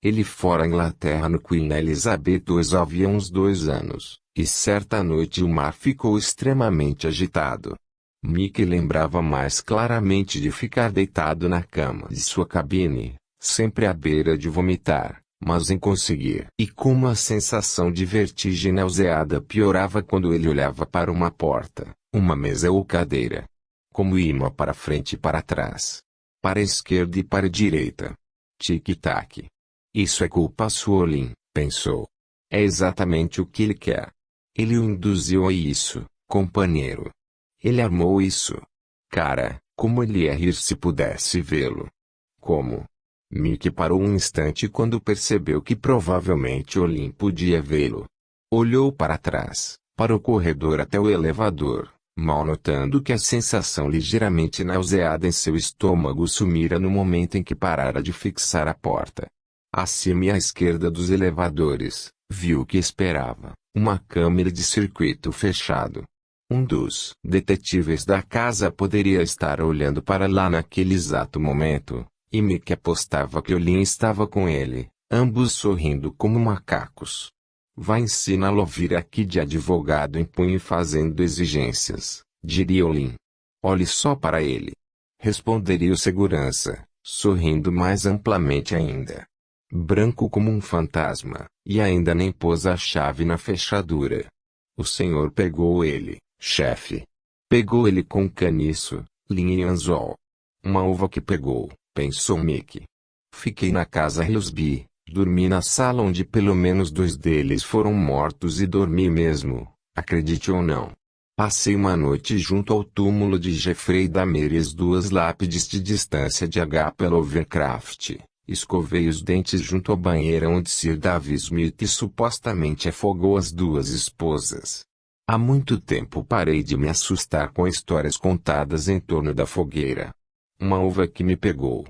Ele fora à Inglaterra no Queen Elizabeth II havia uns 2 anos, e certa noite o mar ficou extremamente agitado. Mickey lembrava mais claramente de ficar deitado na cama de sua cabine, sempre à beira de vomitar, mas em conseguir. E como a sensação de vertigem nauseada piorava quando ele olhava para uma porta, uma mesa ou cadeira. Como imã para frente e para trás. Para a esquerda e para a direita. Tic-tac. Isso é culpa sua, Olin, pensou. É exatamente o que ele quer. Ele o induziu a isso, companheiro. Ele armou isso. Cara, como ele ia rir se pudesse vê-lo. Como? Mickey parou um instante quando percebeu que provavelmente Olin podia vê-lo. Olhou para trás, para o corredor até o elevador. Mal notando que a sensação ligeiramente nauseada em seu estômago sumira no momento em que parara de fixar a porta. Acima e à esquerda dos elevadores, viu o que esperava, uma câmera de circuito fechado. Um dos detetives da casa poderia estar olhando para lá naquele exato momento, e Mickey apostava que Olin estava com ele, ambos sorrindo como macacos. Vai ensiná-lo a vir aqui de advogado em punho fazendo exigências, diria Olin. Olhe só para ele. Responderia o segurança, sorrindo mais amplamente ainda. Branco como um fantasma, e ainda nem pôs a chave na fechadura. O senhor pegou ele, chefe. Pegou ele com caniço, linha e anzol. Uma uva que pegou, pensou Mickey. Fiquei na casa Hillsby, dormi na sala onde pelo menos 2 deles foram mortos e dormi mesmo, acredite ou não. Passei uma noite junto ao túmulo de Jeffrey Dahmer e as 2 lápides de distância de H.P. Lovecraft. Escovei os dentes junto à banheira onde Sir David Smith supostamente afogou as 2 esposas. Há muito tempo parei de me assustar com histórias contadas em torno da fogueira. Uma uva que me pegou.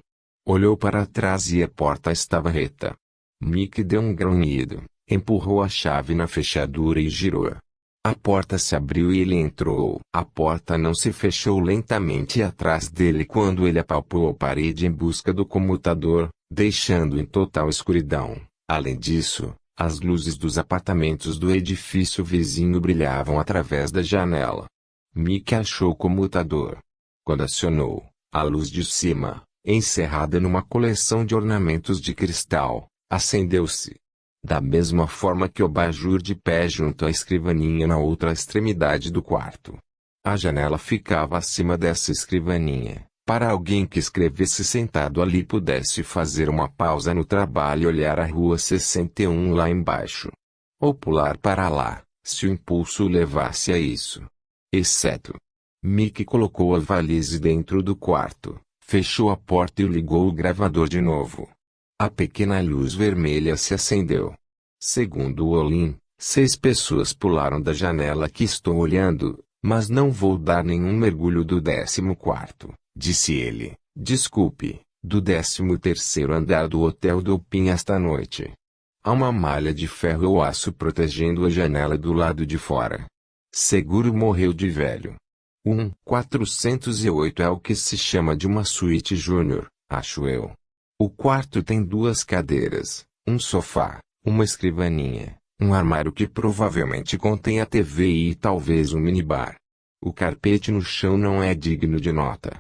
Olhou para trás e a porta estava reta. Mickey deu um grunhido, empurrou a chave na fechadura e girou. A porta se abriu e ele entrou. A porta não se fechou lentamente atrás dele quando ele apalpou a parede em busca do comutador, deixando em total escuridão. Além disso, as luzes dos apartamentos do edifício vizinho brilhavam através da janela. Mickey achou o comutador. Quando acionou, a luz de cima, encerrada numa coleção de ornamentos de cristal, acendeu-se. Da mesma forma que o abajur de pé junto à escrivaninha na outra extremidade do quarto. A janela ficava acima dessa escrivaninha, para alguém que escrevesse sentado ali pudesse fazer uma pausa no trabalho e olhar a rua 61 lá embaixo. Ou pular para lá, se o impulso o levasse a isso. Exceto. Mickey colocou a valise dentro do quarto, fechou a porta e ligou o gravador de novo. A pequena luz vermelha se acendeu. Segundo o Olin, 6 pessoas pularam da janela que estou olhando, mas não vou dar nenhum mergulho do 14º, disse ele. Desculpe, do 13º andar do Hotel Dupin esta noite. Há uma malha de ferro ou aço protegendo a janela do lado de fora. Seguro morreu de velho. 408 é o que se chama de uma suíte júnior, acho eu. O quarto tem 2 cadeiras, um sofá, uma escrivaninha, um armário que provavelmente contém a TV e talvez um minibar. O carpete no chão não é digno de nota.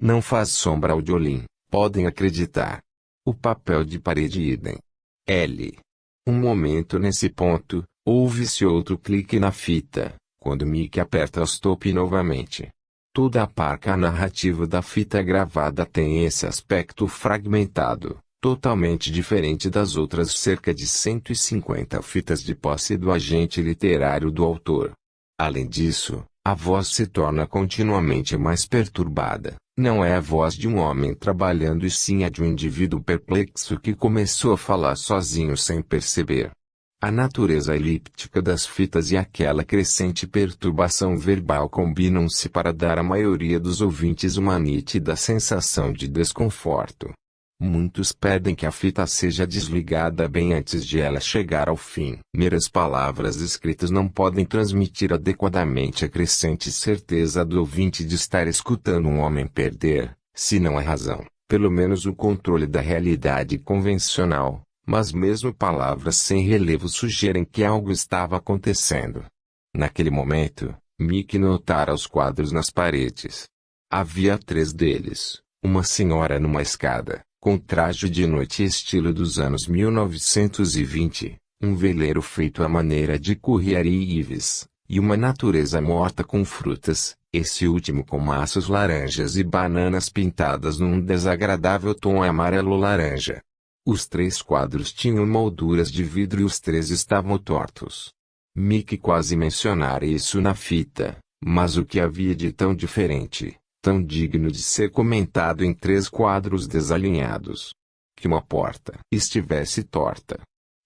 Não faz sombra ao de Olin, podem acreditar. O papel de parede idem. L. Um momento nesse ponto, ouve-se outro clique na fita, quando Mickey aperta o stop novamente. Toda a parca narrativa da fita gravada tem esse aspecto fragmentado, totalmente diferente das outras cerca de 150 fitas de posse do agente literário do autor. Além disso, a voz se torna continuamente mais perturbada. Não é a voz de um homem trabalhando e sim a de um indivíduo perplexo que começou a falar sozinho sem perceber. A natureza elíptica das fitas e aquela crescente perturbação verbal combinam-se para dar à maioria dos ouvintes uma nítida sensação de desconforto. Muitos pedem que a fita seja desligada bem antes de ela chegar ao fim. Meras palavras escritas não podem transmitir adequadamente a crescente certeza do ouvinte de estar escutando um homem perder, se não a razão, pelo menos o controle da realidade convencional. Mas mesmo palavras sem relevo sugerem que algo estava acontecendo. Naquele momento, Mickey notara os quadros nas paredes. Havia 3 deles, uma senhora numa escada, com traje de noite estilo dos anos 1920, um veleiro feito à maneira de Currier Ives, e uma natureza morta com frutas, esse último com maços laranjas e bananas pintadas num desagradável tom amarelo-laranja. Os 3 quadros tinham molduras de vidro e os 3 estavam tortos. Mickey quase mencionara isso na fita, mas o que havia de tão diferente, tão digno de ser comentado em 3 quadros desalinhados? Que uma porta estivesse torta.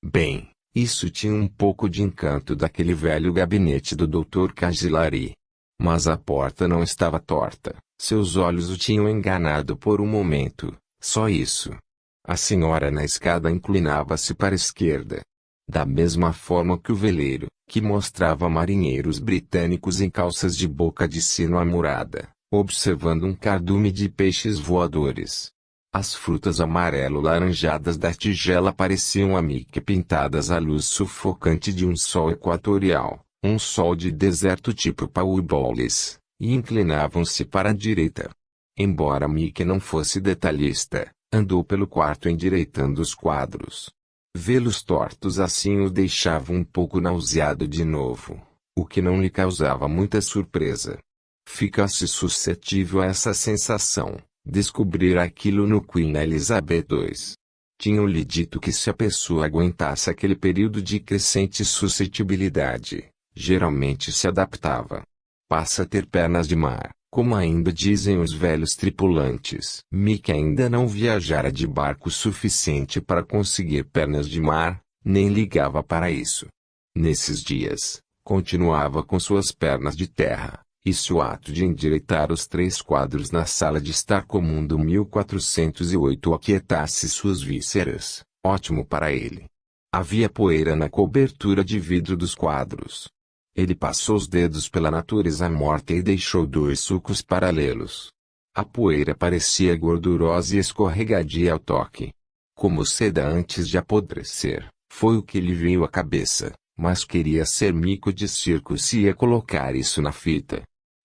Bem, isso tinha um pouco de encanto daquele velho gabinete do Dr. Cagliari. Mas a porta não estava torta, seus olhos o tinham enganado por um momento, só isso. A senhora na escada inclinava-se para a esquerda. Da mesma forma que o veleiro, que mostrava marinheiros britânicos em calças de boca de sino amurada, observando um cardume de peixes voadores. As frutas amarelo-laranjadas da tigela pareciam a Mickey pintadas à luz sufocante de um sol equatorial, um sol de deserto tipo Pauboles, e inclinavam-se para a direita. Embora Mickey não fosse detalhista, andou pelo quarto endireitando os quadros. Vê-los tortos assim o deixava um pouco nauseado de novo, o que não lhe causava muita surpresa. Ficasse suscetível a essa sensação, descobrir aquilo no Queen Elizabeth II. Tinham-lhe dito que se a pessoa aguentasse aquele período de crescente suscetibilidade, geralmente se adaptava. Passa a ter pernas de mar, como ainda dizem os velhos tripulantes. Mickey ainda não viajara de barco o suficiente para conseguir pernas de mar, nem ligava para isso. Nesses dias, continuava com suas pernas de terra, e se o ato de endireitar os 3 quadros na sala de estar comum do 1408 aquietasse suas vísceras, ótimo para ele. Havia poeira na cobertura de vidro dos quadros. Ele passou os dedos pela natureza morta e deixou 2 sulcos paralelos. A poeira parecia gordurosa e escorregadia ao toque. Como seda antes de apodrecer, foi o que lhe veio à cabeça, mas queria ser mico de circo se ia colocar isso na fita.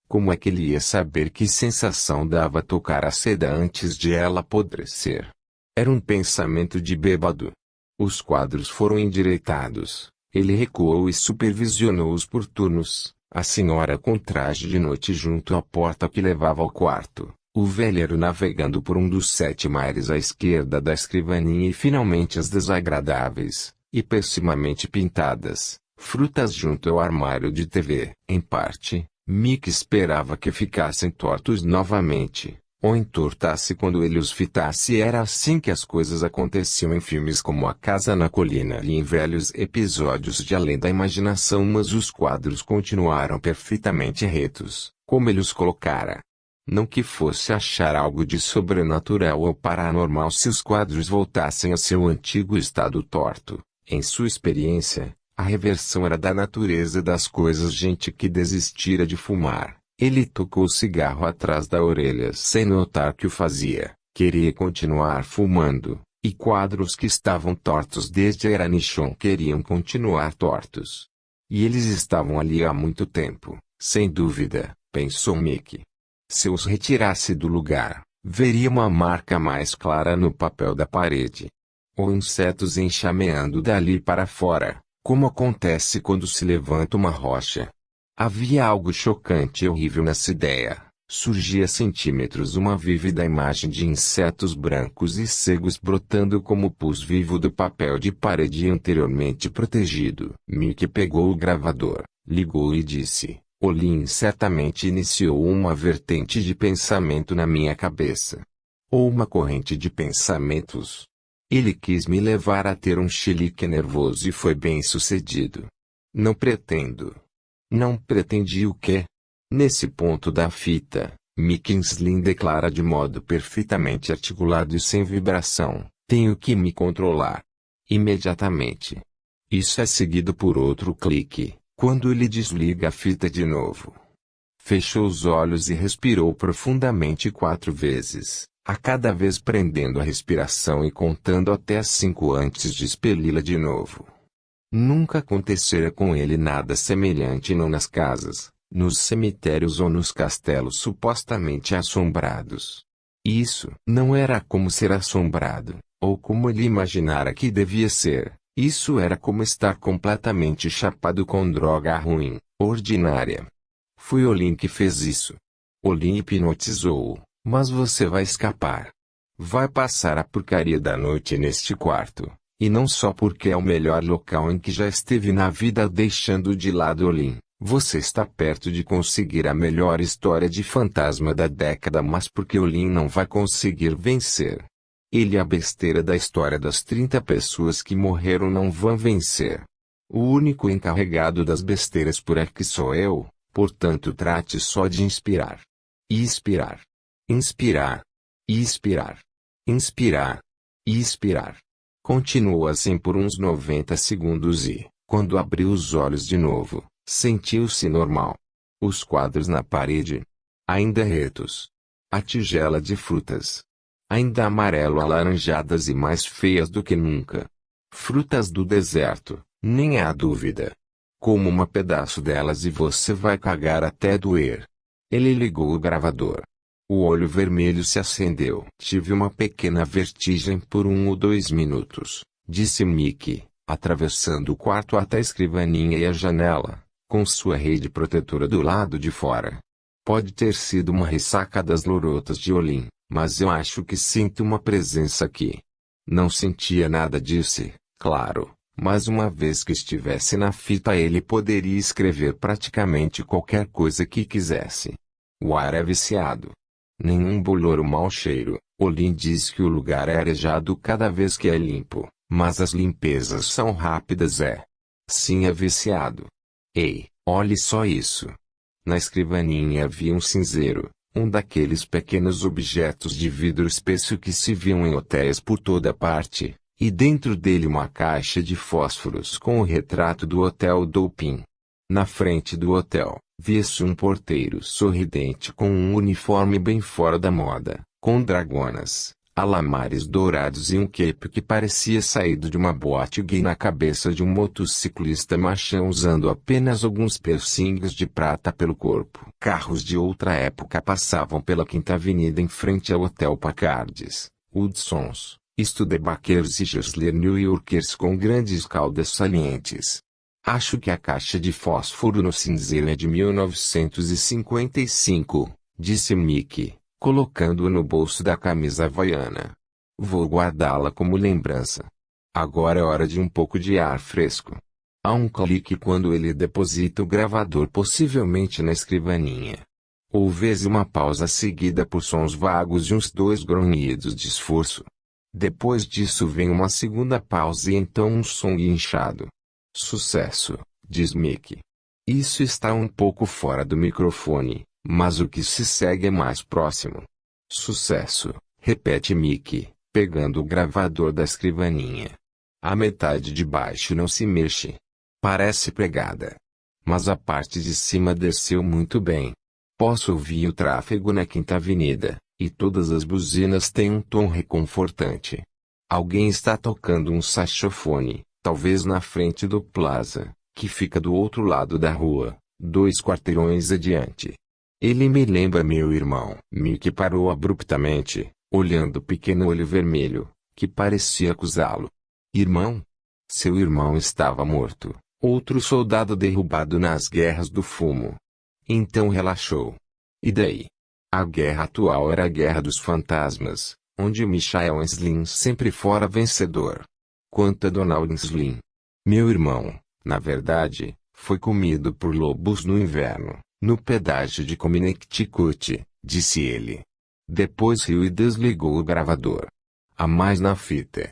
Como é que ele ia saber que sensação dava tocar a seda antes de ela apodrecer? Era um pensamento de bêbado. Os quadros foram endireitados. Ele recuou e supervisionou-os por turnos. A senhora com traje de noite junto à porta que levava ao quarto. O velheiro navegando por um dos 7 mares à esquerda da escrivaninha e finalmente as desagradáveis, e pessimamente pintadas, frutas junto ao armário de TV. Em parte, Mickey esperava que ficassem tortos novamente, ou entortasse quando ele os fitasse. Era assim que as coisas aconteciam em filmes como A Casa na Colina e em velhos episódios de Além da Imaginação, mas os quadros continuaram perfeitamente retos, como ele os colocara. Não que fosse achar algo de sobrenatural ou paranormal se os quadros voltassem a seu antigo estado torto. Em sua experiência, a reversão era da natureza das coisas. Gente que desistira de fumar. Ele tocou o cigarro atrás da orelha sem notar que o fazia. Queria continuar fumando, e quadros que estavam tortos desde a era Nichon queriam continuar tortos. E eles estavam ali há muito tempo, sem dúvida, pensou Mickey. Se os retirasse do lugar, veria uma marca mais clara no papel da parede. Ou insetos enxameando dali para fora, como acontece quando se levanta uma rocha. Havia algo chocante e horrível nessa ideia. Surgia a centímetros uma vívida imagem de insetos brancos e cegos brotando como pus vivo do papel de parede anteriormente protegido. Mickey pegou o gravador, ligou e disse: Olin certamente iniciou uma vertente de pensamento na minha cabeça. Ou uma corrente de pensamentos. Ele quis me levar a ter um chilique nervoso e foi bem sucedido. Não pretendo. Não pretendi o quê? Nesse ponto da fita, Mickey Slim declara de modo perfeitamente articulado e sem vibração: tenho que me controlar. Imediatamente. Isso é seguido por outro clique, quando ele desliga a fita de novo. Fechou os olhos e respirou profundamente 4 vezes, a cada vez prendendo a respiração e contando até 5 antes de expeli-la de novo. Nunca acontecera com ele nada semelhante, não nas casas, nos cemitérios ou nos castelos supostamente assombrados. Isso não era como ser assombrado, ou como ele imaginara que devia ser. Isso era como estar completamente chapado com droga ruim, ordinária. Foi Olin que fez isso. Olin hipnotizou-o, mas você vai escapar. Vai passar a porcaria da noite neste quarto, e não só porque é o melhor local em que já esteve na vida. Deixando de lado Olin, você está perto de conseguir a melhor história de fantasma da década, mas porque Olin não vai conseguir vencer. Ele, a besteira da história das 30 pessoas que morreram, não vão vencer. O único encarregado das besteiras por aqui sou eu, portanto trate só de inspirar. E expirar. Inspirar. E expirar. Inspirar. E expirar. Continuou assim por uns 90 segundos e, quando abriu os olhos de novo, sentiu-se normal. Os quadros na parede, ainda retos. A tigela de frutas, ainda amarelo-alaranjadas e mais feias do que nunca. Frutas do deserto, nem há dúvida. Como um pedaço delas e você vai cagar até doer. Ele ligou o gravador. O olho vermelho se acendeu. Tive uma pequena vertigem por 1 ou 2 minutos, disse Mickey, atravessando o quarto até a escrivaninha e a janela, com sua rede protetora do lado de fora. Pode ter sido uma ressaca das lorotas de Olin, mas eu acho que sinto uma presença aqui. Não sentia nada, disse, claro, mas uma vez que estivesse na fita ele poderia escrever praticamente qualquer coisa que quisesse. O ar é viciado. Nenhum bolor ou mau cheiro. Olin diz que o lugar é arejado cada vez que é limpo, mas as limpezas são rápidas. Sim, é viciado. Ei, olhe só isso. Na escrivaninha havia um cinzeiro, um daqueles pequenos objetos de vidro espesso que se viam em hotéis por toda parte, e dentro dele uma caixa de fósforos com o retrato do Hotel Dopin. Na frente do hotel, via-se um porteiro sorridente com um uniforme bem fora da moda, com dragonas, alamares dourados e um cape que parecia saído de uma boate gay na cabeça de um motociclista machão usando apenas alguns piercings de prata pelo corpo. Carros de outra época passavam pela Quinta Avenida em frente ao Hotel Packard's, Hudson's, Studebakers e Gersler New Yorkers com grandes caudas salientes. Acho que a caixa de fósforo no cinzeiro é de 1955, disse Mickey, colocando-o no bolso da camisa havaiana. Vou guardá-la como lembrança. Agora é hora de um pouco de ar fresco. Há um clique quando ele deposita o gravador possivelmente na escrivaninha. Houve uma pausa seguida por sons vagos e uns 2 grunhidos de esforço. Depois disso vem uma segunda pausa e então um som inchado. Sucesso, diz Mickey. Isso está um pouco fora do microfone, mas o que se segue é mais próximo. Sucesso, repete Mickey, pegando o gravador da escrivaninha. A metade de baixo não se mexe. Parece pregada. Mas a parte de cima desceu muito bem. Posso ouvir o tráfego na Quinta Avenida, e todas as buzinas têm um tom reconfortante. Alguém está tocando um saxofone. Talvez na frente do Plaza, que fica do outro lado da rua, 2 quarteirões adiante. Ele me lembra meu irmão. Mickey parou abruptamente, olhando o pequeno olho vermelho, que parecia acusá-lo. Irmão? Seu irmão estava morto, outro soldado derrubado nas guerras do fumo. Então relaxou. E daí? A guerra atual era a guerra dos fantasmas, onde Michael Enslin sempre fora vencedor. Quanto a Donald Enslin. Meu irmão, na verdade, foi comido por lobos no inverno, no pedágio de Connecticut, disse ele. Depois riu e desligou o gravador. Há mais na fita.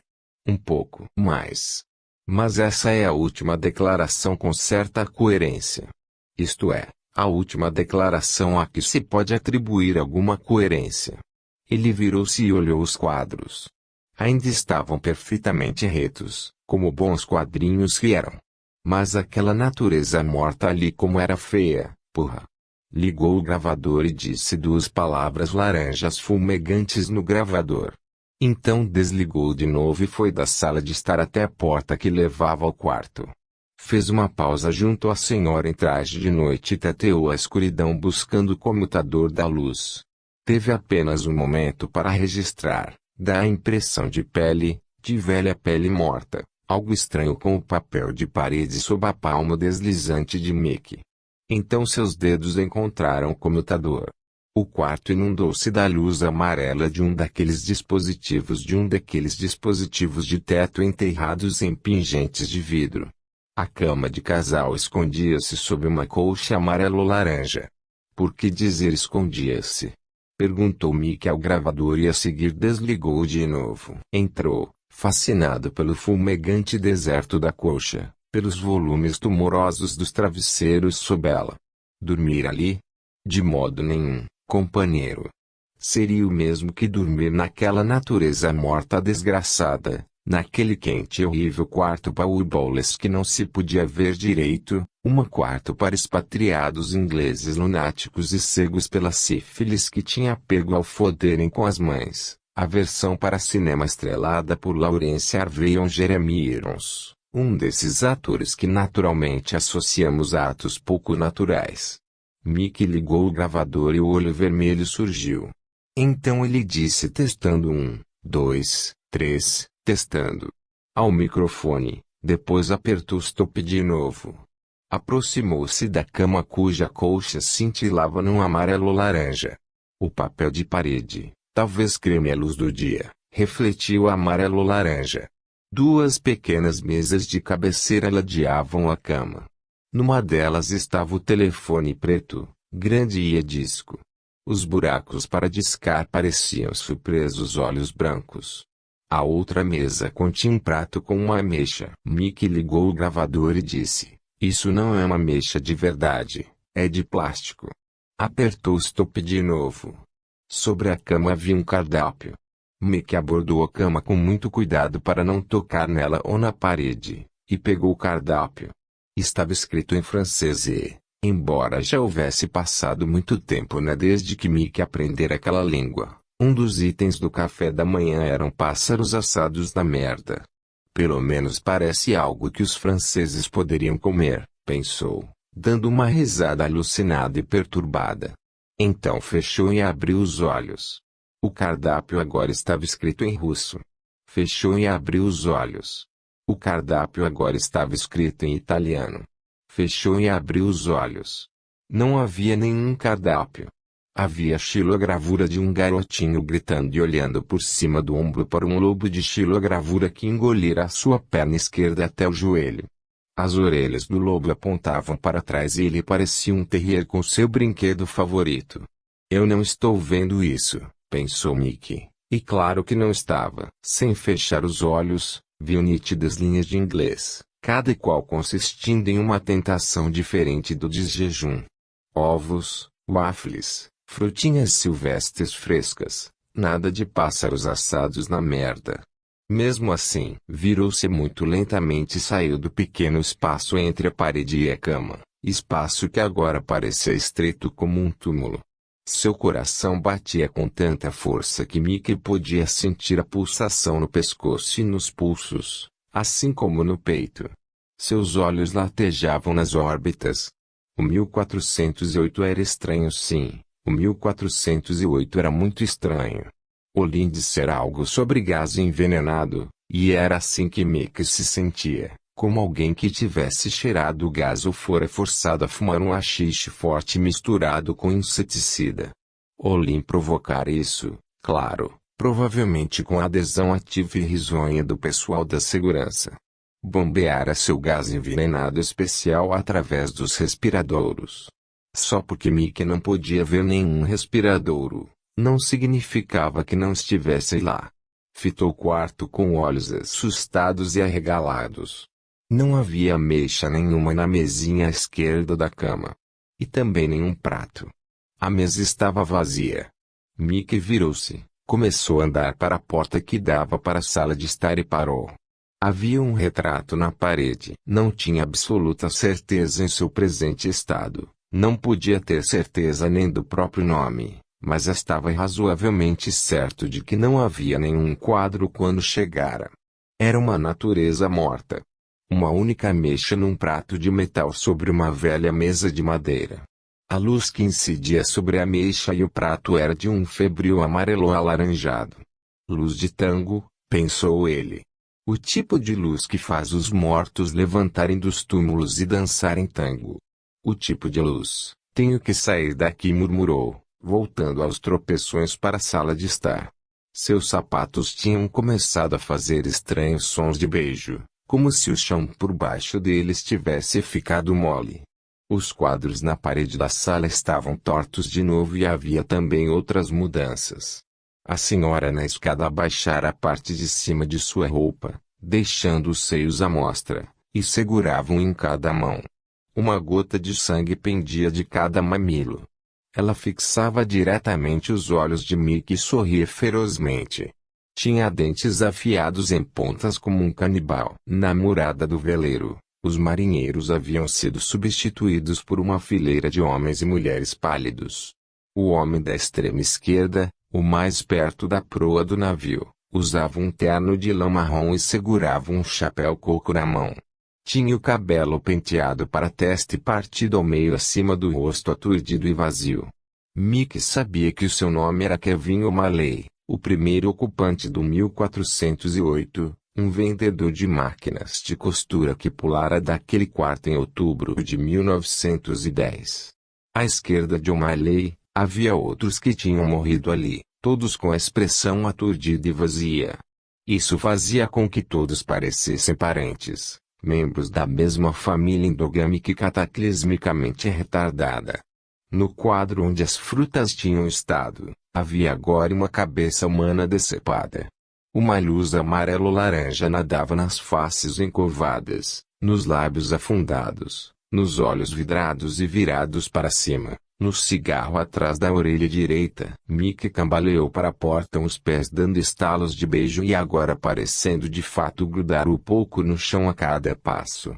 Um pouco mais. Mas essa é a última declaração com certa coerência. Isto é, a última declaração a que se pode atribuir alguma coerência. Ele virou-se e olhou os quadros. Ainda estavam perfeitamente retos, como bons quadrinhos que eram. Mas aquela natureza morta ali como era feia, porra. Ligou o gravador e disse 2 palavras laranjas fumegantes no gravador. Então desligou de novo e foi da sala de estar até a porta que levava ao quarto. Fez uma pausa junto à senhora em traje de noite e tateou a escuridão buscando o comutador da luz. Teve apenas um momento para registrar. Dá a impressão de pele, de velha pele morta, algo estranho com o papel de parede sob a palma deslizante de Mickey. Então seus dedos encontraram o comutador. O quarto inundou-se da luz amarela de um daqueles dispositivos de teto enterrados em pingentes de vidro. A cama de casal escondia-se sob uma colcha amarelo-laranja. Por que dizer escondia-se? Perguntou Mickey ao gravador e a seguir desligou de novo. Entrou, fascinado pelo fumegante deserto da colcha, pelos volumes tumorosos dos travesseiros sob ela. Dormir ali? De modo nenhum, companheiro. Seria o mesmo que dormir naquela natureza morta desgraçada, naquele quente e horrível quarto baú-bowles que não se podia ver direito, quarto para expatriados ingleses lunáticos e cegos pela sífilis que tinha pego ao foderem com as mães, a versão para cinema estrelada por Laurence Harvey ou Jeremy Irons, um desses atores que naturalmente associamos a atos pouco naturais. Mickey ligou o gravador e o olho vermelho surgiu. Então ele disse testando 1, 2, 3, testando. Ao microfone, depois apertou stop de novo. Aproximou-se da cama cuja colcha cintilava num amarelo-laranja. O papel de parede, talvez creme à luz do dia, refletiu o amarelo-laranja. Duas pequenas mesas de cabeceira ladeavam a cama. Numa delas estava o telefone preto, grande e a disco. Os buracos para discar pareciam surpresos olhos brancos. A outra mesa continha um prato com uma ameixa. Mickey ligou o gravador e disse: "Isso não é uma ameixa de verdade, é de plástico." Apertou stop de novo. Sobre a cama havia um cardápio. Mickey abordou a cama com muito cuidado para não tocar nela ou na parede, e pegou o cardápio. Estava escrito em francês e, embora já houvesse passado muito tempo desde que Mickey aprendera aquela língua, um dos itens do café da manhã eram pássaros assados na merda. Pelo menos parece algo que os franceses poderiam comer, pensou, dando uma risada alucinada e perturbada. Então fechou e abriu os olhos. O cardápio agora estava escrito em russo. Fechou e abriu os olhos. O cardápio agora estava escrito em italiano. Fechou e abriu os olhos. Não havia nenhum cardápio. Havia a xilogravura de um garotinho gritando e olhando por cima do ombro para um lobo de xilogravura que engolira a sua perna esquerda até o joelho. As orelhas do lobo apontavam para trás e ele parecia um terrier com seu brinquedo favorito. Eu não estou vendo isso, pensou Mickey, e claro que não estava. Sem fechar os olhos, viu nítidas linhas de inglês, cada qual consistindo em uma tentação diferente do desjejum. Ovos, waffles, frutinhas silvestres frescas, nada de pássaros assados na merda. Mesmo assim, virou-se muito lentamente e saiu do pequeno espaço entre a parede e a cama, espaço que agora parecia estreito como um túmulo. Seu coração batia com tanta força que Mickey podia sentir a pulsação no pescoço e nos pulsos, assim como no peito. Seus olhos latejavam nas órbitas. O 1408 era estranho, sim. O 1408 era muito estranho. Olin dissera algo sobre gás envenenado, e era assim que Mickey se sentia, como alguém que tivesse cheirado o gás ou fora forçado a fumar um haxixe forte misturado com inseticida. Olin provocara isso, claro, provavelmente com a adesão ativa e risonha do pessoal da segurança. Bombeara seu gás envenenado especial através dos respiradouros. Só porque Mickey não podia ver nenhum respiradouro, não significava que não estivesse lá. Fitou o quarto com olhos assustados e arregalados. Não havia ameixa nenhuma na mesinha à esquerda da cama. E também nenhum prato. A mesa estava vazia. Mickey virou-se, começou a andar para a porta que dava para a sala de estar e parou. Havia um retrato na parede. Não tinha absoluta certeza em seu presente estado. Não podia ter certeza nem do próprio nome, mas estava razoavelmente certo de que não havia nenhum quadro quando chegara. Era uma natureza morta. Uma única ameixa num prato de metal sobre uma velha mesa de madeira. A luz que incidia sobre a ameixa e o prato era de um febril amarelo alaranjado. Luz de tango, pensou ele. O tipo de luz que faz os mortos levantarem dos túmulos e dançarem tango. O tipo de luz. Tenho que sair daqui, murmurou, voltando aos tropeções para a sala de estar. Seus sapatos tinham começado a fazer estranhos sons de beijo, como se o chão por baixo deles tivesse ficado mole. Os quadros na parede da sala estavam tortos de novo e havia também outras mudanças. A senhora na escada abaixara a parte de cima de sua roupa, deixando os seios à mostra, e segurava um em cada mão. Uma gota de sangue pendia de cada mamilo. Ela fixava diretamente os olhos de Mickey e sorria ferozmente. Tinha dentes afiados em pontas como um canibal. Na murada do veleiro, os marinheiros haviam sido substituídos por uma fileira de homens e mulheres pálidos. O homem da extrema esquerda, o mais perto da proa do navio, usava um terno de lã marrom e segurava um chapéu coco na mão. Tinha o cabelo penteado para a testa e partido ao meio acima do rosto aturdido e vazio. Mickey sabia que o seu nome era Kevin O'Malley, o primeiro ocupante do 1408, um vendedor de máquinas de costura que pulara daquele quarto em outubro de 1910. À esquerda de O'Malley, havia outros que tinham morrido ali, todos com a expressão aturdida e vazia. Isso fazia com que todos parecessem parentes, membros da mesma família endogâmica e cataclismicamente retardada. No quadro onde as frutas tinham estado, havia agora uma cabeça humana decepada. Uma luz amarelo-laranja nadava nas faces encurvadas, nos lábios afundados, nos olhos vidrados e virados para cima, no cigarro atrás da orelha direita. Mickey cambaleou para a porta, os pés dando estalos de beijo e agora parecendo de fato grudar um pouco no chão a cada passo.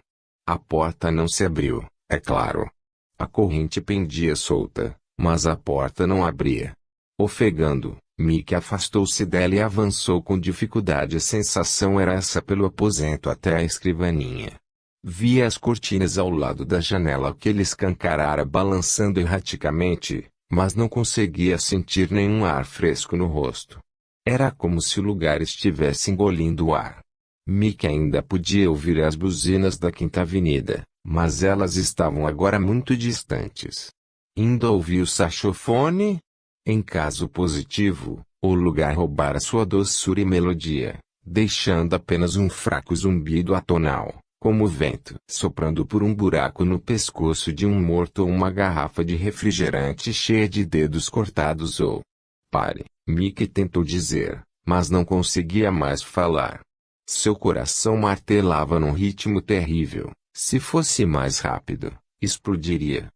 A porta não se abriu, é claro. A corrente pendia solta, mas a porta não abria. Ofegando, Mickey afastou-se dela e avançou com dificuldade. A sensação era essa pelo aposento até a escrivaninha. Via as cortinas ao lado da janela que ele escancarara balançando erraticamente, mas não conseguia sentir nenhum ar fresco no rosto. Era como se o lugar estivesse engolindo o ar. Mickey ainda podia ouvir as buzinas da Quinta Avenida, mas elas estavam agora muito distantes. Ainda ouvia o saxofone? Em caso positivo, o lugar roubara sua doçura e melodia, deixando apenas um fraco zumbido atonal, como o vento soprando por um buraco no pescoço de um morto ou uma garrafa de refrigerante cheia de dedos cortados ou... Pare, Mickey tentou dizer, mas não conseguia mais falar. Seu coração martelava num ritmo terrível. Se fosse mais rápido, explodiria.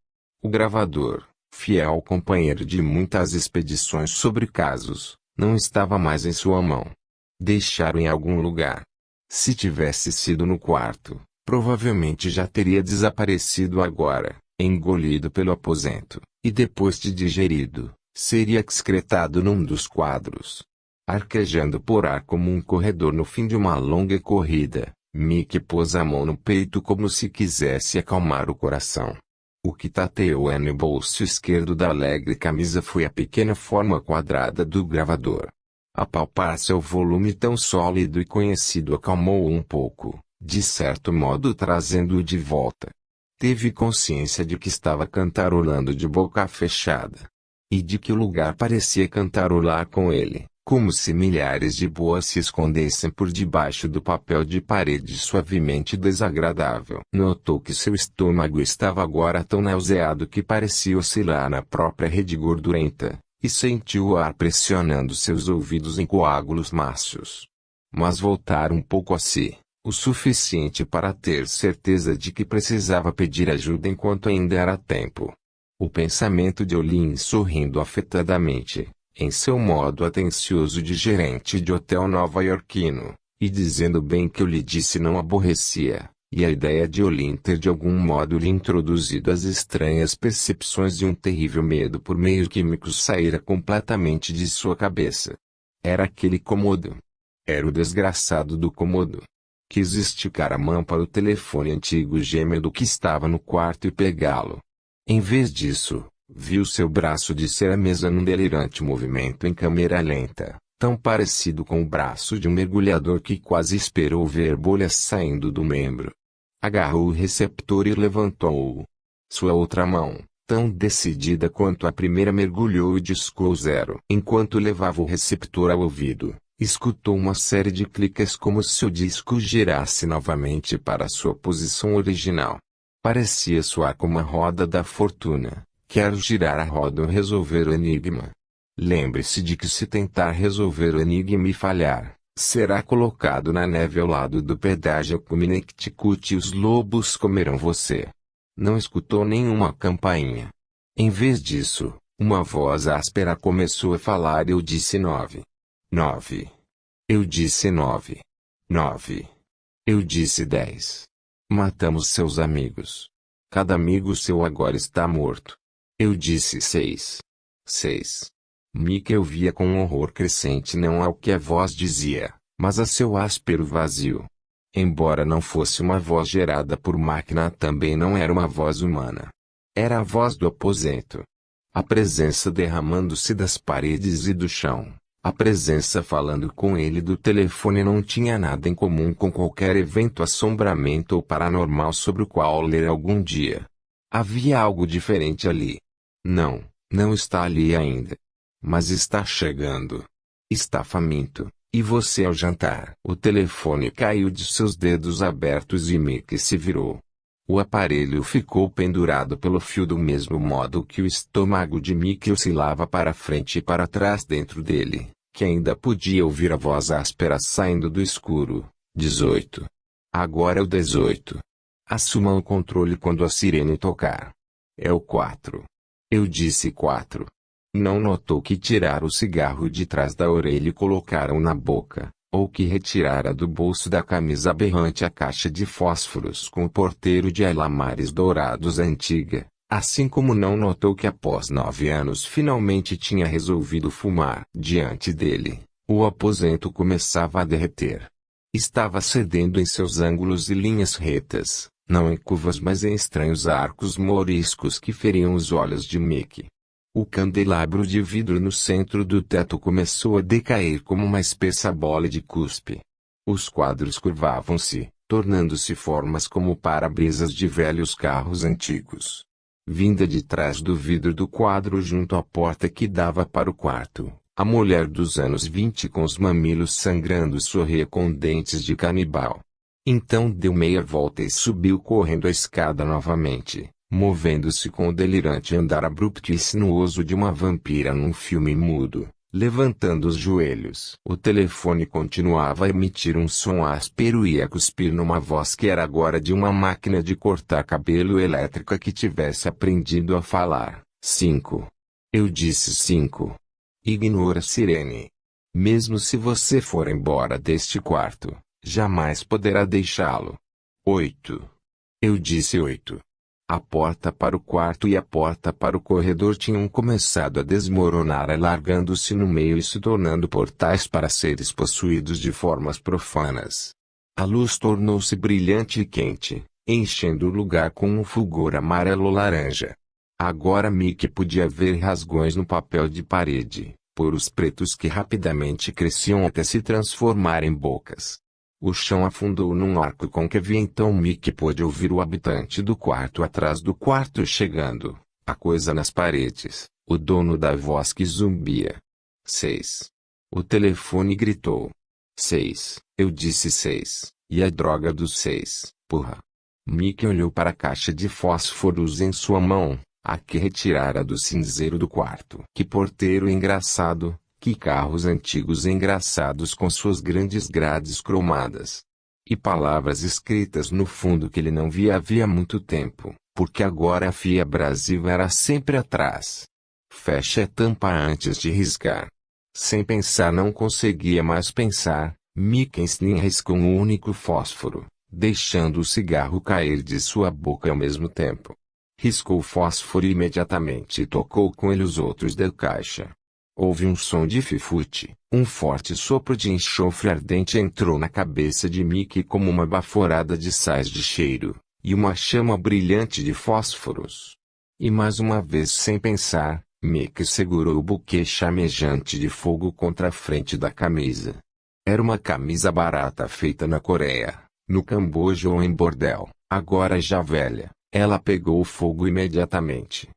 O gravador, fiel companheiro de muitas expedições sobre casos, não estava mais em sua mão. Deixaram em algum lugar. Se tivesse sido no quarto, provavelmente já teria desaparecido agora, engolido pelo aposento, e depois de digerido, seria excretado num dos quadros. Arquejando por ar como um corredor no fim de uma longa corrida, Mickey pôs a mão no peito como se quisesse acalmar o coração. O que tateou no bolso esquerdo da alegre camisa foi a pequena forma quadrada do gravador. Apalpar seu volume tão sólido e conhecido acalmou-o um pouco, de certo modo trazendo-o de volta. Teve consciência de que estava cantarolando de boca fechada. E de que o lugar parecia cantarolar com ele, como se milhares de boas se escondessem por debaixo do papel de parede suavemente desagradável. Notou que seu estômago estava agora tão nauseado que parecia oscilar na própria rede gordurenta, e sentiu o ar pressionando seus ouvidos em coágulos macios. Mas voltar um pouco a si, o suficiente para ter certeza de que precisava pedir ajuda enquanto ainda era tempo. O pensamento de Olin sorrindo afetadamente, em seu modo atencioso de gerente de hotel nova-iorquino, e dizendo bem que eu lhe disse não aborrecia, e a ideia de Olin ter de algum modo lhe introduzido as estranhas percepções de um terrível medo por meios químicos saíra completamente de sua cabeça. Era aquele cômodo. Era o desgraçado do cômodo. Quis esticar a mão para o telefone antigo gêmeo que estava no quarto e pegá-lo. Em vez disso, viu seu braço descer a mesa num delirante movimento em câmera lenta, tão parecido com o braço de um mergulhador que quase esperou ver bolhas saindo do membro. Agarrou o receptor e levantou-o. Sua outra mão, tão decidida quanto a primeira, mergulhou e discou 0. Enquanto levava o receptor ao ouvido, escutou uma série de cliques como se o disco girasse novamente para sua posição original. Parecia soar como a roda da fortuna. Quero girar a roda ou resolver o enigma. Lembre-se de que se tentar resolver o enigma e falhar, será colocado na neve ao lado do pedágio Connecticut e os lobos comerão você. Não escutou nenhuma campainha. Em vez disso, uma voz áspera começou a falar. Eu disse 9. 9. Eu disse 9. 9. Eu disse 10. Matamos seus amigos. Cada amigo seu agora está morto. Eu disse 6. 6. Mickey ouvia com um horror crescente não ao que a voz dizia, mas a seu áspero vazio. Embora não fosse uma voz gerada por máquina, também não era uma voz humana. Era a voz do aposento. A presença derramando-se das paredes e do chão. A presença falando com ele do telefone não tinha nada em comum com qualquer evento assombramento ou paranormal sobre o qual ler algum dia. Havia algo diferente ali. Não, não está ali ainda. Mas está chegando. Está faminto. E você ao jantar. O telefone caiu de seus dedos abertos e Mickey se virou. O aparelho ficou pendurado pelo fio do mesmo modo que o estômago de Mickey oscilava para frente e para trás dentro dele, que ainda podia ouvir a voz áspera saindo do escuro. 18. Agora é o 18. Assuma o controle quando a sirene tocar. É o 4. Eu disse 4. Não notou que tirara o cigarro de trás da orelha e colocara-o na boca, ou que retirara do bolso da camisa berrante a caixa de fósforos com o porteiro de alamares dourados antiga, assim como não notou que após 9 anos finalmente tinha resolvido fumar. Diante dele, o aposento começava a derreter. Estava cedendo em seus ângulos e linhas retas, não em curvas mas em estranhos arcos moriscos que feriam os olhos de Mickey. O candelabro de vidro no centro do teto começou a decair como uma espessa bola de cuspe. Os quadros curvavam-se, tornando-se formas como para-brisas de velhos carros antigos. Vinda de trás do vidro do quadro junto à porta que dava para o quarto, a mulher dos anos 20 com os mamilos sangrando sorria com dentes de canibal. Então deu meia volta e subiu correndo a escada novamente, movendo-se com o delirante andar abrupto e sinuoso de uma vampira num filme mudo, levantando os joelhos. O telefone continuava a emitir um som áspero e a cuspir numa voz que era agora de uma máquina de cortar cabelo elétrica que tivesse aprendido a falar. 5. Eu disse 5. Ignora a sirene. Mesmo se você for embora deste quarto, jamais poderá deixá-lo. 8. Eu disse 8. A porta para o quarto e a porta para o corredor tinham começado a desmoronar alargando-se no meio e se tornando portais para seres possuídos de formas profanas. A luz tornou-se brilhante e quente, enchendo o lugar com um fulgor amarelo-laranja. Agora Mickey podia ver rasgões no papel de parede, poros pretos que rapidamente cresciam até se transformar em bocas. O chão afundou num arco côncavo e então Mickey pôde ouvir o habitante do quarto atrás do quarto chegando, a coisa nas paredes, o dono da voz que zumbia. 6. O telefone gritou. 6. Eu disse 6. E a droga dos 6, porra. Mickey olhou para a caixa de fósforos em sua mão, a que retirara do cinzeiro do quarto. Que porteiro engraçado. Que carros antigos engraçados com suas grandes grades cromadas. E palavras escritas no fundo que ele não via havia muito tempo, porque agora a FIA Brasil era sempre atrás. Feche a tampa antes de riscar. Sem pensar não conseguia mais pensar, Mickey riscou um único fósforo, deixando o cigarro cair de sua boca ao mesmo tempo. Riscou o fósforo e imediatamente tocou com ele os outros da caixa. Houve um som de fifute, um forte sopro de enxofre ardente entrou na cabeça de Mickey como uma baforada de sais de cheiro, e uma chama brilhante de fósforos. E mais uma vez sem pensar, Mickey segurou o buquê chamejante de fogo contra a frente da camisa. Era uma camisa barata feita na Coreia, no Camboja ou em bordel, agora já velha, ela pegou fogo imediatamente.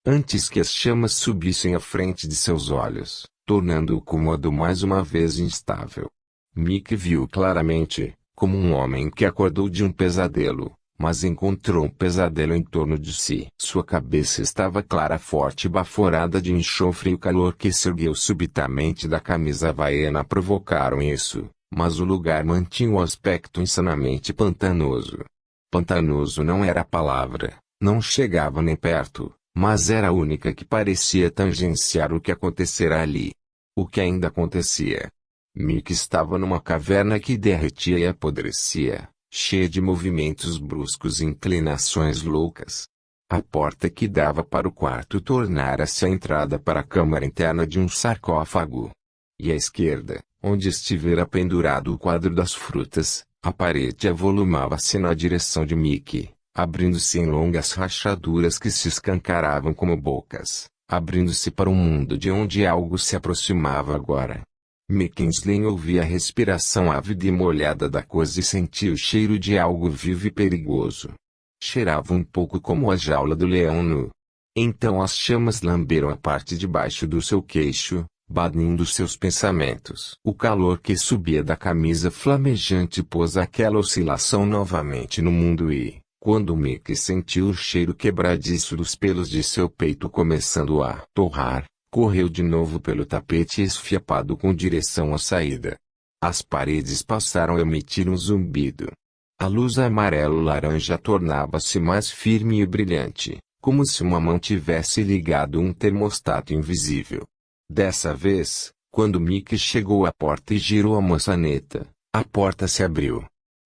Antes que as chamas subissem à frente de seus olhos, tornando o cômodo mais uma vez instável. Mickey viu claramente, como um homem que acordou de um pesadelo, mas encontrou um pesadelo em torno de si. Sua cabeça estava clara, forte e baforada de enxofre e o calor que se ergueu subitamente da camisa havaiana provocaram isso, mas o lugar mantinha o aspecto insanamente pantanoso. Pantanoso não era a palavra, não chegava nem perto. Mas era a única que parecia tangenciar o que acontecera ali. O que ainda acontecia. Mickey estava numa caverna que derretia e apodrecia, cheia de movimentos bruscos e inclinações loucas. A porta que dava para o quarto tornara-se a entrada para a câmara interna de um sarcófago. E à esquerda, onde estivera pendurado o quadro das frutas, a parede avolumava-se na direção de Mickey, abrindo-se em longas rachaduras que se escancaravam como bocas, abrindo-se para um mundo de onde algo se aproximava agora. Mackenzie ouvia a respiração ávida e molhada da coisa e sentia o cheiro de algo vivo e perigoso. Cheirava um pouco como a jaula do leão nu. Então as chamas lamberam a parte de baixo do seu queixo, banindo seus pensamentos. O calor que subia da camisa flamejante pôs aquela oscilação novamente no mundo e, quando Mickey sentiu o cheiro quebradiço dos pelos de seu peito começando a torrar, correu de novo pelo tapete esfiapado com direção à saída. As paredes passaram a emitir um zumbido. A luz amarelo-laranja tornava-se mais firme e brilhante, como se uma mão tivesse ligado um termostato invisível. Dessa vez, quando Mickey chegou à porta e girou a maçaneta, a porta se abriu.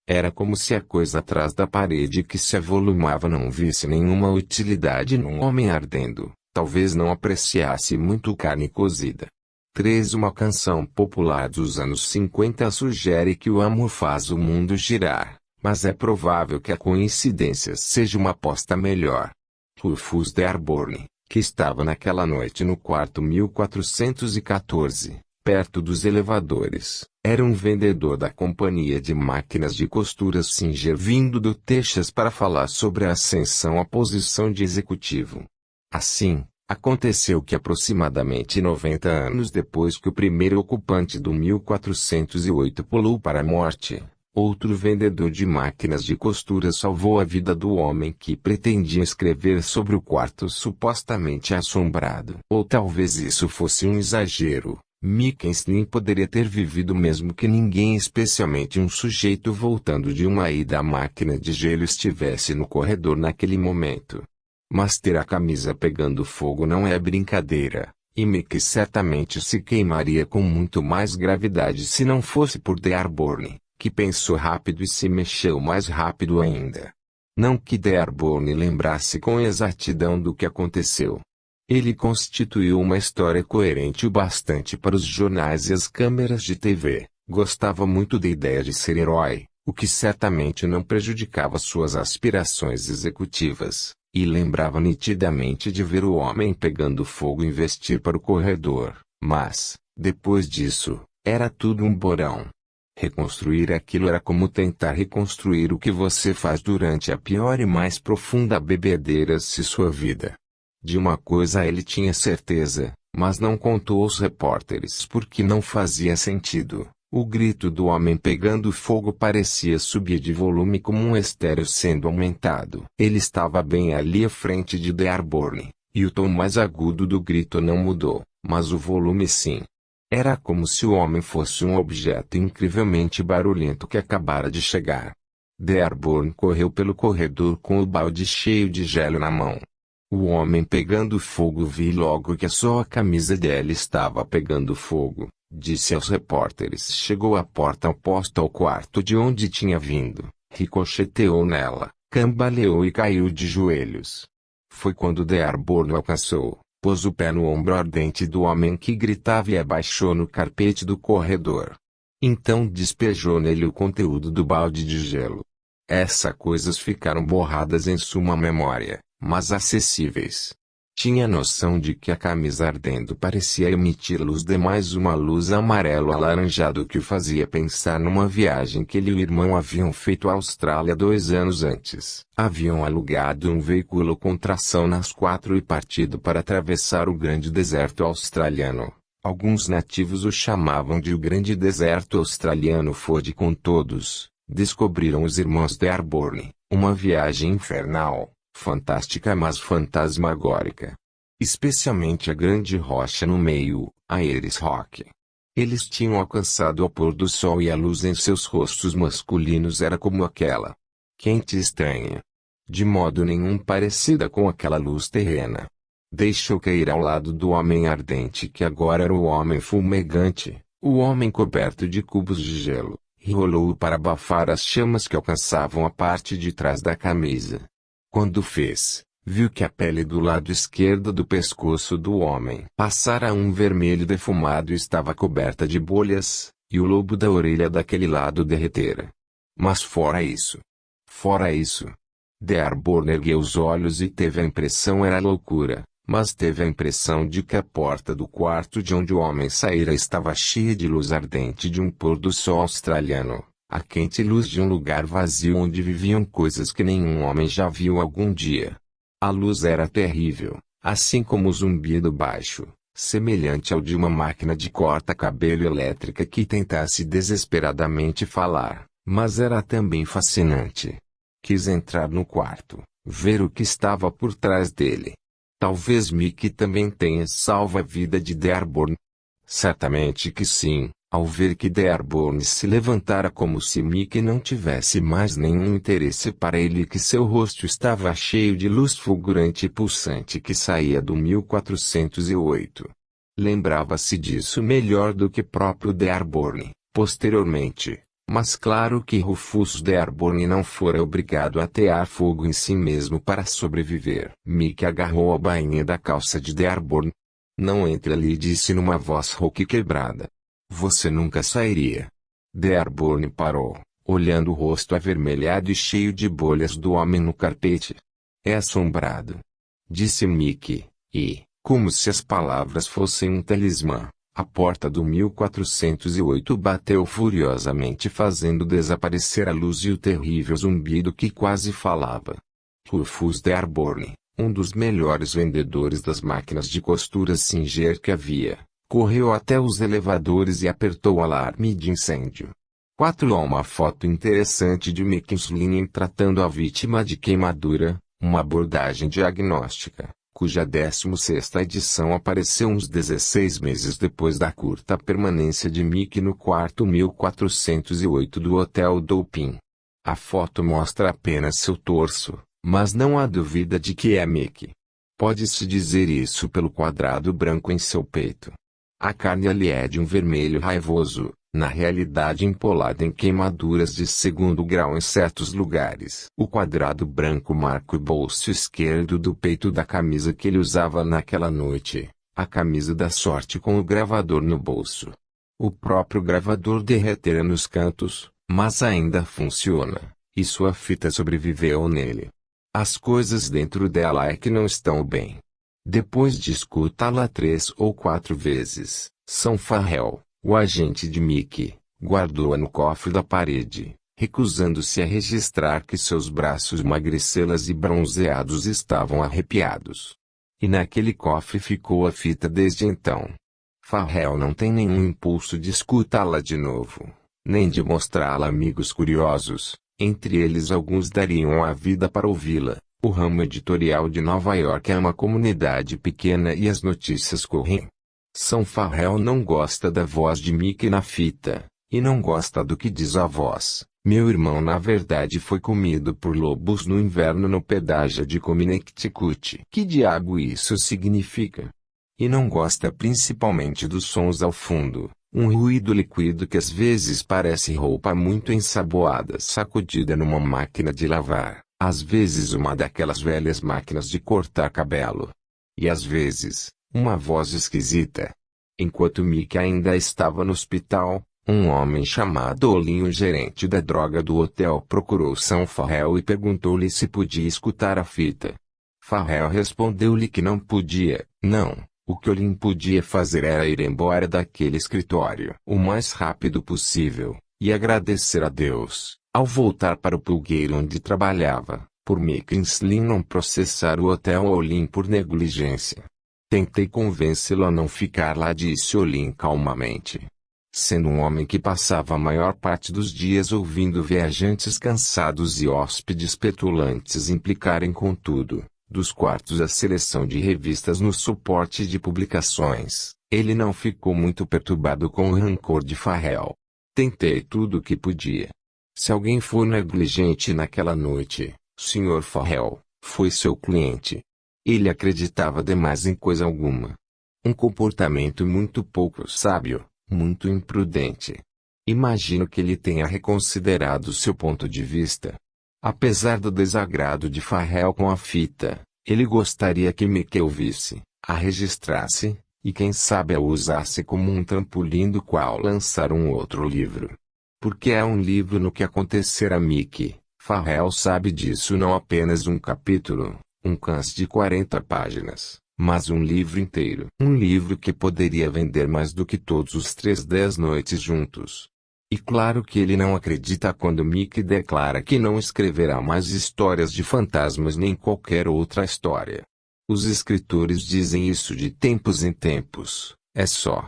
Era como se a coisa atrás da parede que se avolumava não visse nenhuma utilidade num homem ardendo. Talvez não apreciasse muito carne cozida. 3. Uma canção popular dos anos 50 sugere que o amor faz o mundo girar, mas é provável que a coincidência seja uma aposta melhor. Rufus Dearborn, que estava naquela noite no quarto 1414, perto dos elevadores, era um vendedor da companhia de máquinas de costura Singer vindo do Texas para falar sobre a ascensão à posição de executivo. Assim, aconteceu que aproximadamente 90 anos depois que o primeiro ocupante do 1408 pulou para a morte, outro vendedor de máquinas de costura salvou a vida do homem que pretendia escrever sobre o quarto supostamente assombrado. Ou talvez isso fosse um exagero. Mackenzie poderia ter vivido mesmo que ninguém, especialmente um sujeito voltando de uma ida à máquina de gelo, estivesse no corredor naquele momento. Mas ter a camisa pegando fogo não é brincadeira, e Mickey certamente se queimaria com muito mais gravidade se não fosse por Dearborn, que pensou rápido e se mexeu mais rápido ainda. Não que Dearborn lembrasse com exatidão do que aconteceu. Ele constituiu uma história coerente o bastante para os jornais e as câmeras de TV, gostava muito da ideia de ser herói, o que certamente não prejudicava suas aspirações executivas. E lembrava nitidamente de ver o homem pegando fogo investir para o corredor, mas, depois disso, era tudo um borão. Reconstruir aquilo era como tentar reconstruir o que você faz durante a pior e mais profunda bebedeira de sua vida. De uma coisa ele tinha certeza, mas não contou aos repórteres porque não fazia sentido. O grito do homem pegando fogo parecia subir de volume como um estéreo sendo aumentado. Ele estava bem ali à frente de Dearborn, e o tom mais agudo do grito não mudou, mas o volume sim. Era como se o homem fosse um objeto incrivelmente barulhento que acabara de chegar. Dearborn correu pelo corredor com o balde cheio de gelo na mão. O homem pegando fogo, vi logo que só a camisa dele estava pegando fogo. Disse aos repórteres. Chegou à porta oposta ao quarto de onde tinha vindo, ricocheteou nela, cambaleou e caiu de joelhos. Foi quando Dearborn o alcançou, pôs o pé no ombro ardente do homem que gritava e abaixou no carpete do corredor. Então despejou nele o conteúdo do balde de gelo. Essas coisas ficaram borradas em sua memória, mas acessíveis. Tinha noção de que a camisa ardendo parecia emitir luz demais, uma luz amarelo-alaranjado que o fazia pensar numa viagem que ele e o irmão haviam feito à Austrália 2 anos antes. Haviam alugado um veículo com tração nas 4 e partido para atravessar o grande deserto australiano. Alguns nativos o chamavam de o grande deserto australiano. Ford com todos, descobriram os irmãos Dearborn, uma viagem infernal. Fantástica, mas fantasmagórica. Especialmente a grande rocha no meio, a Ayers Rock. Eles tinham alcançado ao pôr do sol e a luz em seus rostos masculinos era como aquela. Quente e estranha. De modo nenhum parecida com aquela luz terrena. Deixou cair ao lado do homem ardente que agora era o homem fumegante, o homem coberto de cubos de gelo, e rolou-o para abafar as chamas que alcançavam a parte de trás da camisa. Quando fez, viu que a pele do lado esquerdo do pescoço do homem passara um vermelho defumado e estava coberta de bolhas, e o lobo da orelha daquele lado derretera. Mas fora isso. Dearborn ergueu os olhos e teve a impressão era loucura, mas teve a impressão de que a porta do quarto de onde o homem saíra estava cheia de luz ardente de um pôr do sol australiano, a quente luz de um lugar vazio onde viviam coisas que nenhum homem já viu algum dia. A luz era terrível, assim como o zumbido baixo, semelhante ao de uma máquina de corta-cabelo elétrica que tentasse desesperadamente falar, mas era também fascinante. Quis entrar no quarto, ver o que estava por trás dele. Talvez Mickey também tenha salvo a vida de Dearborn. Certamente que sim, ao ver que Dearborn se levantara como se Mickey não tivesse mais nenhum interesse para ele e que seu rosto estava cheio de luz fulgurante e pulsante que saía do 1408. Lembrava-se disso melhor do que próprio Dearborn, posteriormente, mas claro que Rufus Dearborn não fora obrigado a atear fogo em si mesmo para sobreviver. Mickey agarrou a bainha da calça de Dearborn. Não entre ali, disse numa voz rouca e quebrada. Você nunca sairia. Dearborn parou, olhando o rosto avermelhado e cheio de bolhas do homem no carpete. É assombrado, disse Mickey, e, como se as palavras fossem um talismã, a porta do 1408 bateu furiosamente, fazendo desaparecer a luz e o terrível zumbido que quase falava. Rufus Dearborn, um dos melhores vendedores das máquinas de costura Singer que havia, correu até os elevadores e apertou o alarme de incêndio. 4. Uma foto interessante de Mickey Slinen tratando a vítima de queimadura, uma abordagem diagnóstica, cuja 16ª edição apareceu uns 16 meses depois da curta permanência de Mickey no quarto 1408 do Hotel Dopin. A foto mostra apenas seu torso, mas não há dúvida de que é Mickey. Pode-se dizer isso pelo quadrado branco em seu peito. A carne ali é de um vermelho raivoso, na realidade empolada em queimaduras de 2º grau em certos lugares. O quadrado branco marca o bolso esquerdo do peito da camisa que ele usava naquela noite, a camisa da sorte com o gravador no bolso. O próprio gravador derretera nos cantos, mas ainda funciona, e sua fita sobreviveu nele. As coisas dentro dela é que não estão bem. Depois de escutá-la 3 ou 4 vezes, Sam Farrell, o agente de Mickey, guardou-a no cofre da parede, recusando-se a registrar que seus braços magrecelas e bronzeados estavam arrepiados. E naquele cofre ficou a fita desde então. Farrell não tem nenhum impulso de escutá-la de novo, nem de mostrá-la a amigos curiosos, entre eles alguns dariam a vida para ouvi-la. O ramo editorial de Nova York é uma comunidade pequena e as notícias correm. Sam Farrell não gosta da voz de Mickey na fita, e não gosta do que diz a voz. Meu irmão na verdade foi comido por lobos no inverno no pedágio de Connecticut. Que diabo isso significa? E não gosta principalmente dos sons ao fundo, um ruído líquido que às vezes parece roupa muito ensaboada sacudida numa máquina de lavar. Às vezes uma daquelas velhas máquinas de cortar cabelo. E às vezes, uma voz esquisita. Enquanto Mickey ainda estava no hospital, um homem chamado Olin, o gerente da droga do hotel, procurou Sam Farrell e perguntou-lhe se podia escutar a fita. Farrell respondeu-lhe que não podia. Não, o que Olin podia fazer era ir embora daquele escritório o mais rápido possível, e agradecer a Deus, ao voltar para o pulgueiro onde trabalhava, por Mickey Slinen não processar o Hotel Olin por negligência. Tentei convencê-lo a não ficar lá, disse Olin calmamente. Sendo um homem que passava a maior parte dos dias ouvindo viajantes cansados e hóspedes petulantes implicarem com tudo, dos quartos à seleção de revistas no suporte de publicações, ele não ficou muito perturbado com o rancor de Farrell. Tentei tudo o que podia. Se alguém for negligente naquela noite, Sr. Farrell, foi seu cliente. Ele acreditava demais em coisa alguma. Um comportamento muito pouco sábio, muito imprudente. Imagino que ele tenha reconsiderado seu ponto de vista. Apesar do desagrado de Farrell com a fita, ele gostaria que Mickey ouvisse, a registrasse, e quem sabe a usasse como um trampolim do qual lançar um outro livro. Porque é um livro no que acontecer a Mickey. Farrell sabe disso, não apenas um capítulo, um câncer de 40 páginas, Mas um livro inteiro. Um livro que poderia vender mais do que todos os 3 noites juntos. E claro que ele não acredita quando Mickey declara que não escreverá mais histórias de fantasmas nem qualquer outra história. Os escritores dizem isso de tempos em tempos, é só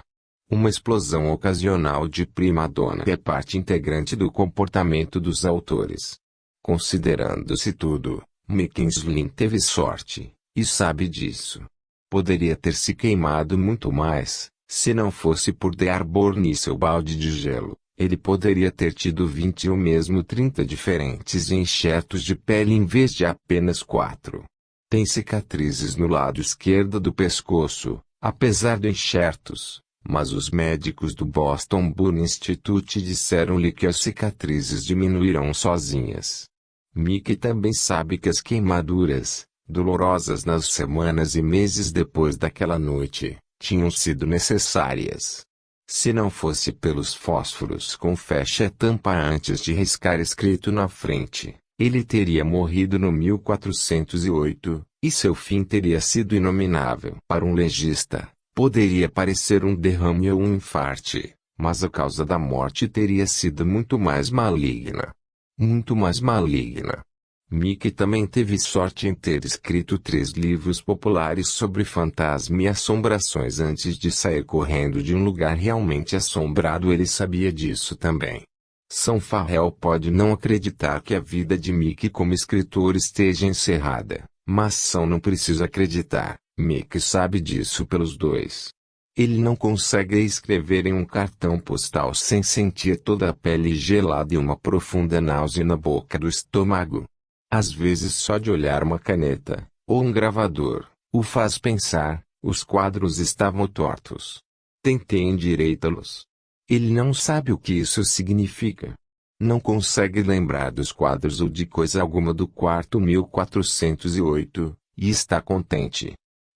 uma explosão ocasional de prima-donna é parte integrante do comportamento dos autores. Considerando-se tudo, Mickey Slim teve sorte, e sabe disso. Poderia ter se queimado muito mais, se não fosse por Dearborn e seu balde de gelo. Ele poderia ter tido 20 ou mesmo 30 diferentes enxertos de pele em vez de apenas 4. Tem cicatrizes no lado esquerdo do pescoço, apesar de enxertos, mas os médicos do Boston Burn Institute disseram-lhe que as cicatrizes diminuirão sozinhas. Mickey também sabe que as queimaduras, dolorosas nas semanas e meses depois daquela noite, tinham sido necessárias. Se não fosse pelos fósforos com fecha-tampa antes de riscar escrito na frente, ele teria morrido no 1408, e seu fim teria sido inominável. Para um legista, poderia parecer um derrame ou um infarte, mas a causa da morte teria sido muito mais maligna. Muito mais maligna. Mickey também teve sorte em ter escrito 3 livros populares sobre fantasma e assombrações antes de sair correndo de um lugar realmente assombrado. Ele sabia disso também. São Farrell pode não acreditar que a vida de Mickey como escritor esteja encerrada, mas São não precisa acreditar. Mickey sabe disso pelos dois. Ele não consegue escrever em um cartão postal sem sentir toda a pele gelada e uma profunda náusea na boca do estômago. Às vezes só de olhar uma caneta, ou um gravador, o faz pensar, os quadros estavam tortos. Tentei endireitá-los. Ele não sabe o que isso significa. Não consegue lembrar dos quadros ou de coisa alguma do quarto 1408, e está contente.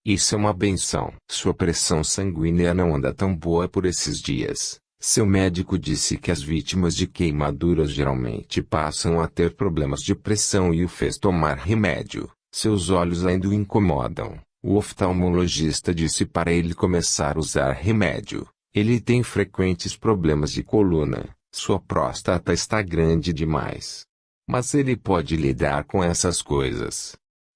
Isso é uma benção. Sua pressão sanguínea não anda tão boa por esses dias. Seu médico disse que as vítimas de queimaduras geralmente passam a ter problemas de pressão e o fez tomar remédio. Seus olhos ainda o incomodam. O oftalmologista disse para ele começar a usar remédio. Ele tem frequentes problemas de coluna. Sua próstata está grande demais. Mas ele pode lidar com essas coisas.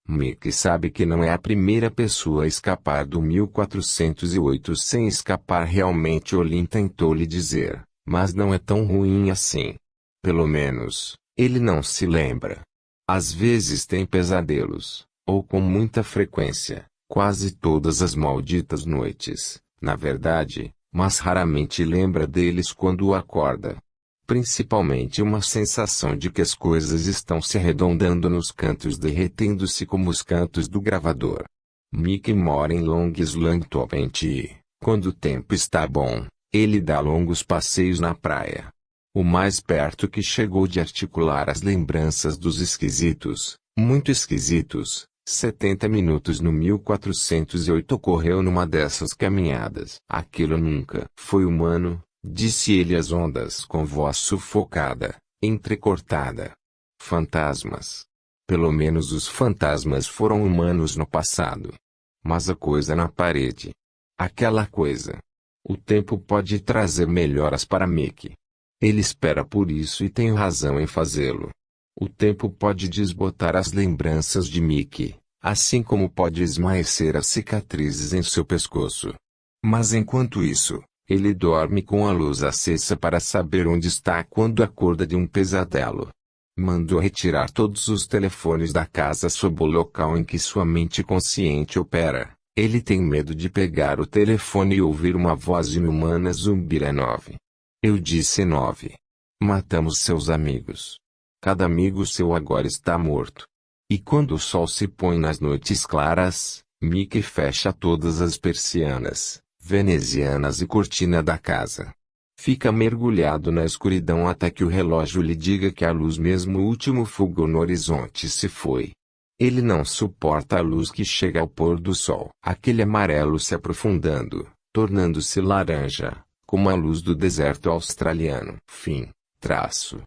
Mickey sabe que não é a primeira pessoa a escapar do 1408 sem escapar realmente. Olin tentou lhe dizer, mas não é tão ruim assim. Pelo menos, ele não se lembra. Às vezes tem pesadelos, ou com muita frequência, quase todas as malditas noites, na verdade, mas raramente lembra deles quando acorda. Principalmente uma sensação de que as coisas estão se arredondando nos cantos, derretendo-se como os cantos do gravador. Mickey mora em Long Island e, quando o tempo está bom, ele dá longos passeios na praia. O mais perto que chegou de articular as lembranças dos esquisitos, muito esquisitos, 70 minutos no 1408 ocorreu numa dessas caminhadas. Aquilo nunca foi humano, disse ele às ondas com voz sufocada, entrecortada. Fantasmas. Pelo menos os fantasmas foram humanos no passado. Mas a coisa na parede. Aquela coisa. O tempo pode trazer melhoras para Mickey. Ele espera por isso e tem razão em fazê-lo. O tempo pode desbotar as lembranças de Mickey, assim como pode esmaecer as cicatrizes em seu pescoço. Mas enquanto isso, ele dorme com a luz acesa para saber onde está quando acorda de um pesadelo. Mandou retirar todos os telefones da casa sob o local em que sua mente consciente opera. Ele tem medo de pegar o telefone e ouvir uma voz inumana zumbir. É 9. Eu disse 9. Matamos seus amigos. Cada amigo seu agora está morto. E quando o sol se põe nas noites claras, Mickey fecha todas as persianas venezianas e cortina da casa. Fica mergulhado na escuridão até que o relógio lhe diga que a luz, mesmo o último fulgor no horizonte, se foi. Ele não suporta a luz que chega ao pôr do sol. Aquele amarelo se aprofundando, tornando-se laranja, como a luz do deserto australiano. Fim. Traço.